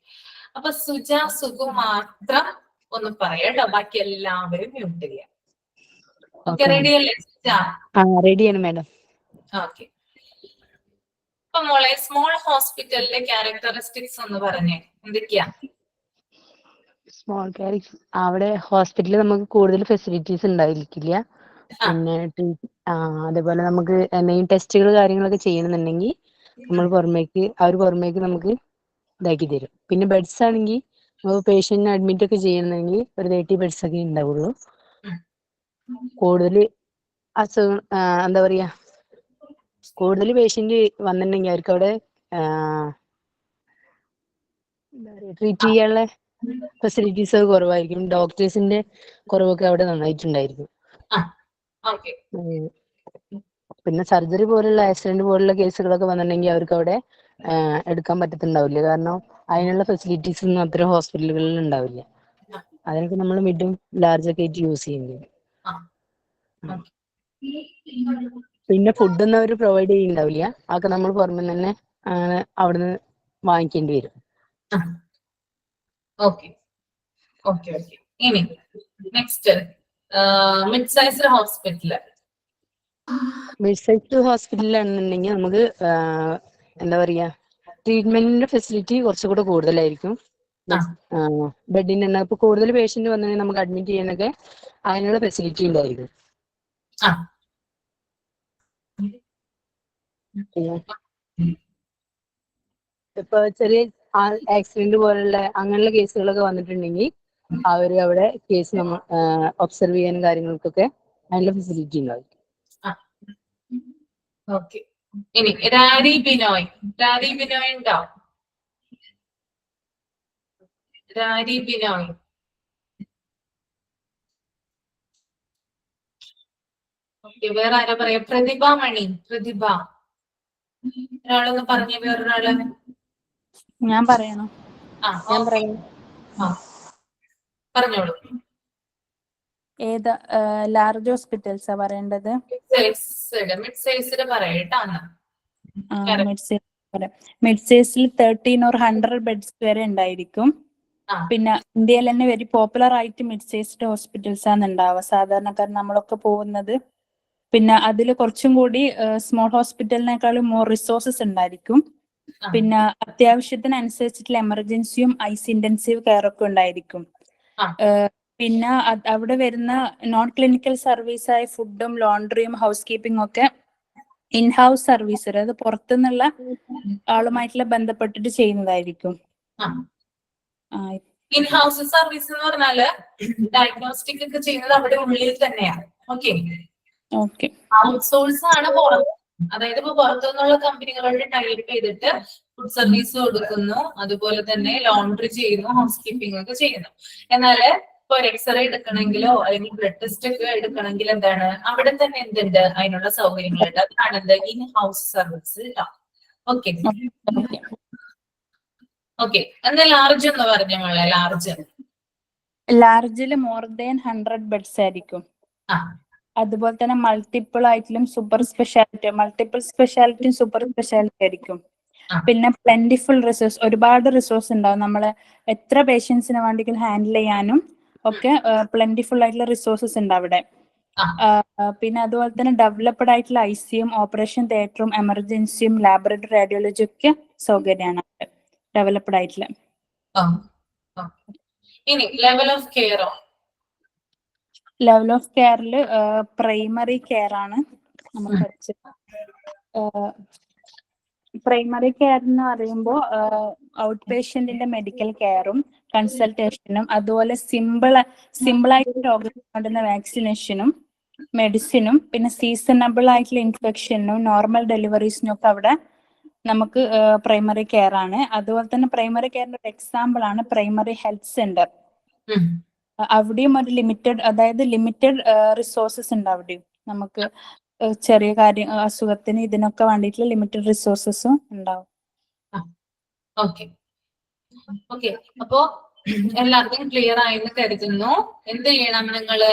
അപ്പൊ സുജ സുഖു മാത്രം ഒന്ന് പറയാട്ടോ, ബാക്കി എല്ലാവരും മ്യൂട്ട് ചെയ്യാം. ഓക്കെ, റെഡി അല്ലേ സുജ? റെഡിയാണ് മാഡം. ഓക്കെ. അപ്പൊ മോളെ സ്മോൾ ഹോസ്പിറ്റലിലെ ക്യാരക്ടറിസ്റ്റിക്സ് ഒന്ന് പറഞ്ഞേ, എന്തൊക്കെയാ? സ്മോൾ ക്യാരക്ടർ അവിടെ ഹോസ്പിറ്റലിൽ നമുക്ക് കൂടുതൽ ഫെസിലിറ്റീസ് ഉണ്ടായിരിക്കില്ല. പിന്നെ അതേപോലെ നമുക്ക് എന്തെങ്കിലും ടെസ്റ്റുകൾ കാര്യങ്ങളൊക്കെ ചെയ്യണമെന്നുണ്ടെങ്കിൽ അവർ പുറമേക്ക് നമുക്ക് ഇതാക്കി തരും. പിന്നെ ബെഡ്സ് ആണെങ്കിൽ നമുക്ക് പേഷ്യന്റിനെ അഡ്മിറ്റ് ഒക്കെ ചെയ്യണമെങ്കിൽ ഒരു 30 ബെഡ്സ് ഒക്കെ ഉണ്ടാവുള്ളൂ. കൂടുതൽ അസുഖം എന്താ പറയാ, കൂടുതൽ പേഷ്യന്റ് വന്നിട്ടുണ്ടെങ്കിൽ അവർക്ക് അവിടെ ട്രീറ്റ് ചെയ്യാനുള്ള ഫെസിലിറ്റീസ് ഒക്കെ കുറവായിരിക്കും. ഡോക്ടേഴ്സിന്റെ കുറവൊക്കെ അവിടെ നന്നായിട്ടുണ്ടായിരിക്കും. പിന്നെ സർജറി പോലുള്ള ആക്സിഡന്റ് പോലുള്ള കേസുകളൊക്കെ വന്നിട്ടുണ്ടെങ്കിൽ അവർക്ക് അവിടെ എടുക്കാൻ പറ്റത്തുണ്ടാവില്ല. കാരണം അതിനുള്ള ഫെസിലിറ്റീസ് ഒന്നും അത്തരം ഹോസ്പിറ്റലുകളിൽ ഉണ്ടാവില്ല. അതിനൊക്കെ നമ്മൾ മിഡും ലാർജൊക്കെ ആയിട്ട് യൂസ് ചെയ്യുന്നത്. പിന്നെ ഫുഡൊന്നും അവർ പ്രൊവൈഡ് ചെയ്യുന്നുണ്ടാവില്ല. അതൊക്കെ നമ്മൾ പുറമെ തന്നെ അവിടുന്ന് വാങ്ങിക്കേണ്ടി വരും. Okay okay okay. ഇനി next mid size hospital. Mid size ഹോസ്പിറ്റലിലാണെന്നുണ്ടെങ്കിൽ നമുക്ക് എന്താ പറയാ, ട്രീറ്റ്മെന്റിന്റെ ഫെസിലിറ്റി കുറച്ചുകൂടെ കൂടുതലായിരിക്കും. ബെഡിന്റെ എണ്ണം ഇപ്പൊ കൂടുതൽ പേഷ്യന്റ് വന്നിട്ടുണ്ടെങ്കിൽ നമുക്ക് അഡ്മിറ്റ് ചെയ്യാനൊക്കെ അതിനുള്ള ഫെസിലിറ്റി ഉണ്ടായിരിക്കും. ഇപ്പൊ ചെറിയ ആക്സിഡന്റ് പോലുള്ള അങ്ങനെയുള്ള കേസുകളൊക്കെ വന്നിട്ടുണ്ടെങ്കിൽ അവര് അവിടെ കേസ് നമ്മൾ ഒബ്സർവ് ചെയ്യാനും കാര്യങ്ങൾക്കൊക്കെ അതിനുള്ള ഫെസിലിറ്റി ഉണ്ടാവും. ഓക്കെ. ഇനി രാരി ബിനോയ് ഉണ്ടോ? രാരി ബിനോയ്. ഓക്കെ. വേറെ ആരാ പറയാ? പ്രതിഭ മണി. പ്രതിഭ ഒരാളൊന്ന് പറഞ്ഞേ, വേറൊരാള്. ഞാൻ പറയണോ? ഞാൻ പറയാം. പറഞ്ഞോളൂ. ഏതാ ലാർജ് ഹോസ്പിറ്റൽസാ പറയേണ്ടത്? മിഡ് സൈസില് പറയട്ടാ. മിഡ് സൈസിൽ 13 or 100 ബെഡ്സ് വരെ ഉണ്ടായിരിക്കും. പിന്നെ ഇന്ത്യയിൽ തന്നെ വെരി പോപ്പുലർ ആയിട്ട് മിഡ് സൈസ്ഡ് ഹോസ്പിറ്റൽസ് ആണ് ഉണ്ടാവുക, സാധാരണക്കാർ നമ്മളൊക്കെ പോകുന്നത്. പിന്നെ അതിൽ കുറച്ചും കൂടി സ്മോൾ ഹോസ്പിറ്റലിനേക്കാളും മോർ റിസോഴ്സസ് ഉണ്ടായിരിക്കും. പിന്നെ അത്യാവശ്യത്തിനനുസരിച്ചിട്ടുള്ള എമർജൻസിയും ഐസി ഇന്റൻസീവ് കെയർ ഒക്കെ ഉണ്ടായിരിക്കും. പിന്നെ അവിടെ വരുന്ന നോൺ ക്ലിനിക്കൽ സർവീസായ ഫുഡും ലോണ്ടറിയും ഹൗസ് കീപ്പിംഗ് ഒക്കെ ഇൻഹൗസ് സർവീസ്, അതായത് പുറത്തുനിന്നുള്ള ആളുമായിട്ടുള്ള ബന്ധപ്പെട്ടിട്ട് ചെയ്യുന്നതായിരിക്കും. ഇൻഹൗസ് സർവീസ് എന്ന് പറഞ്ഞാല് ഡയഗ്നോസ്റ്റിക് ഒക്കെ ചെയ്യുന്നത് അവിടെ ഉള്ളിൽ തന്നെയാണ്. ഓക്കെ. ഔട്ട്സോഴ്സ് ആണ് പുറത്ത്. അതായത് ഇപ്പൊ പുറത്തുനിന്നുള്ള കമ്പനികളുടെ ടൈപ്പ് ചെയ്തിട്ട് ഫുഡ് സർവീസ് കൊടുക്കുന്നു, അതുപോലെ തന്നെ ലോണ്ടറി ചെയ്യുന്നു, ഹൗസ് കീപ്പിംഗ് ഒക്കെ ചെയ്യുന്നു. എന്നാല് ഇപ്പൊ ഒരു എക്സ്റേ എടുക്കണമെങ്കിലോ അല്ലെങ്കിൽ ബ്ലഡ് ടെസ്റ്റ് ഒക്കെ എടുക്കണമെങ്കിൽ എന്താണ്, അവിടെ തന്നെ എന്തുണ്ട്, അതിനുള്ള സൗകര്യങ്ങളുണ്ട്. അതാണ് എന്ത് in house service. Okay okay. എന്താ ലാർജ് എന്ന് പറഞ്ഞ മോളെ? ലാർജില് മോർ ദാൻ 100 ബെഡ്സ് ആയിരിക്കും. അതുപോലെ തന്നെ മൾട്ടിപ്പിൾ ആയിട്ടും സൂപ്പർ സ്പെഷ്യാലിറ്റി, മൾട്ടിപ്പിൾ സ്പെഷ്യാലിറ്റിയും സൂപ്പർ സ്പെഷ്യാലിറ്റി ആയിരിക്കും. പിന്നെ പ്ലെന്റിഫുൾ റിസോഴ്സ്, ഒരുപാട് റിസോഴ്സ് ഉണ്ടാവും. നമ്മള് എത്ര പേഷ്യൻസിനെ വേണ്ടെങ്കിലും ഹാൻഡിൽ ചെയ്യാനും ഒക്കെ പ്ലെന്റിഫുൾ ആയിട്ടുള്ള റിസോഴ്സസ് ഉണ്ട് അവിടെ. പിന്നെ അതുപോലെ തന്നെ ഡെവലപ്ഡ് ആയിട്ടുള്ള ഐസിയും ഓപ്പറേഷൻ തിയേറ്ററും എമർജൻസിയും ലാബറട്ടറി റേഡിയോളജി ഒക്കെ സൗകര്യമാണ് അവിടെ ഡെവലപ്ഡ് ആയിട്ടുള്ള. ഇനി ലെവൽ ഓഫ് കെയറോ? ലെവൽ ഓഫ് കെയറിൽ പ്രൈമറി കെയർ ആണ് നമുക്ക് പഠിച്ചത്. പ്രൈമറി കെയർ എന്ന് പറയുമ്പോൾ ഔട്ട് പേഷ്യന്റിന്റെ മെഡിക്കൽ കെയറും കൺസൾട്ടേഷനും അതുപോലെ സിമ്പിളായിട്ട് രോഗം കൊണ്ടുവന്ന വാക്സിനേഷനും മെഡിസിനും പിന്നെ സീസണബിൾ ആയിട്ടുള്ള ഇൻഫെക്ഷനും നോർമൽ ഡെലിവറീസിനും ഒക്കെ അവിടെ നമുക്ക് പ്രൈമറി കെയർ ആണ്. അതുപോലെ തന്നെ പ്രൈമറി കെയറിന്റെ ഒരു എക്സാമ്പിൾ ആണ് പ്രൈമറി ഹെൽത്ത് സെന്റർ. അവിടെയും ഒരു ലിമിറ്റഡ് റിസോഴ്സസ് ഉണ്ട്. അവിടെയും നമുക്ക് ചെറിയ കാര്യം അസുഖത്തിന് ഇതിനൊക്കെ വേണ്ടിയിട്ടുള്ള ലിമിറ്റഡ് റിസോഴ്സസും ഉണ്ടാവും. ഓക്കെ ഓക്കെ, അപ്പോ എല്ലാവർക്കും ക്ലിയർ ആയെന്ന് കരുതുന്നു. എന്ത് ചെയ്യണം നിങ്ങള്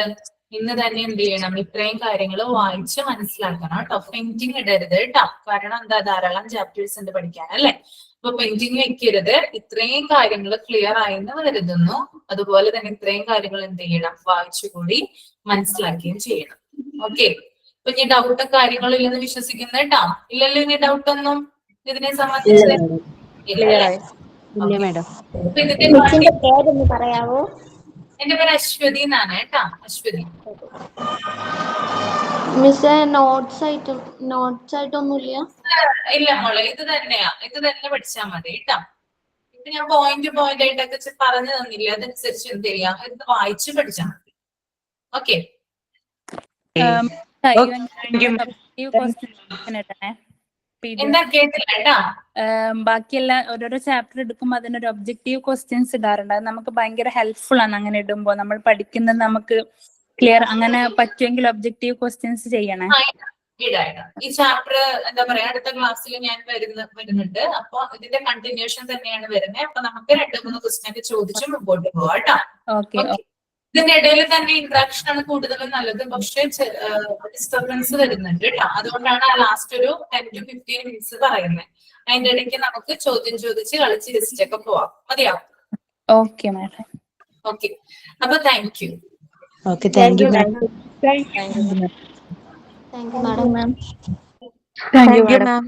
ഇന്ന് തന്നെ എന്ത് ചെയ്യണം, ഇത്രയും കാര്യങ്ങൾ വായിച്ച് മനസ്സിലാക്കണം കേട്ടോ. പെയിന്റിങ് ഇടരുത് കേട്ടോ, കാരണം എന്താ, ധാരാളം ചാപ്റ്റേഴ്സ് ഉണ്ട് പഠിക്കാൻ അല്ലെ. അപ്പൊ പെയിന്റിങ് വെക്കരുത്. ഇത്രയും കാര്യങ്ങൾ ക്ലിയർ ആയെന്ന് കരുതുന്നു. അതുപോലെ തന്നെ ഇത്രയും കാര്യങ്ങൾ എന്ത് ചെയ്യണം, വായിച്ചുകൂടി മനസ്സിലാക്കുകയും ചെയ്യണം. ഓക്കെ, അപ്പൊ ഇനി ഡൗട്ടും കാര്യങ്ങളും ഇല്ലെന്ന് വിശ്വസിക്കുന്നു കേട്ടോ. ഇല്ലല്ലോ ഇനി ഡൗട്ടൊന്നും ഇതിനെ സംബന്ധിച്ച്? ഇല്ല മാഡം. അപ്പൊ ഇതിന്റെ പേരൊന്ന് പറയാവോ? എന്റെ പേര് അശ്വതി എന്നാണ് കേട്ടോ, അശ്വതി. Miss notes ആയിട്ടൊന്നുമില്ല? ഇല്ല മോളെ, ഇത് തന്നെ പഠിച്ചാൽ മതി കേട്ടോ. ഇപ്പൊ ഞാൻ പോയിന്റ് ആയിട്ടൊക്കെ പറഞ്ഞു തന്നില്ല, അതനുസരിച്ച് എന്ത് ചെയ്യാം, ഇത് വായിച്ച് പഠിച്ചാൽ മതി. ഓക്കെ, എന്താ കേട്ടില്ല കേട്ടോ. ബാക്കിയെല്ലാം ഓരോരോ ചാപ്റ്റർ എടുക്കുമ്പോൾ അതിനൊരു ഒബ്ജക്റ്റീവ് ക്വസ്റ്റ്യൻസ് ഇടാറുണ്ട്. അത് നമുക്ക് ഭയങ്കര ഹെൽപ്ഫുൾ ആണ്. അങ്ങനെ ഇടുമ്പോൾ നമ്മൾ പഠിക്കുന്നത് നമുക്ക് ക്ലിയർ, അങ്ങനെ പറ്റുമെങ്കിൽ ഒബ്ജക്റ്റീവ് ക്വസ്റ്റ്യൻസ് ചെയ്യണേ. ഈ ചാപ്റ്റർ എന്താ പറയാ, അടുത്ത ക്ലാസ്സിൽ ഞാൻ വരുന്നുണ്ട്. അപ്പൊ ഇതിന്റെ കണ്ടിന്യൂഷൻ തന്നെയാണ് വരുന്നത്. അപ്പൊ നമുക്ക് 2-3 ക്വസ്റ്റ്യൻ ചോദിച്ച് മുമ്പോട്ട് പോവാം കേട്ടോ. ഓക്കെ, ഇതിന്റെ ഇടയിൽ തന്നെ ഇന്ററാക്ഷൻ ആണ് കൂടുതലും നല്ലത്, പക്ഷേ ഡിസ്റ്റർബൻസ് വരുന്നുണ്ട് കേട്ടോ. അതുകൊണ്ടാണ് ആ ലാസ്റ്റ് ഒരു 10 to 15 മിനിറ്റ്സ് പറയുന്നത്. അതിന്റെ ഇടയ്ക്ക് നമുക്ക് ചോദ്യം ചോദിച്ച് കളിച്ച് ജസ്റ്റൊക്കെ പോവാം. മതിയാവും? Okay madam. ഓക്കെ, അപ്പൊ thank you. Okay, thank you ma'am. Thank you madam. Thank you ma'am.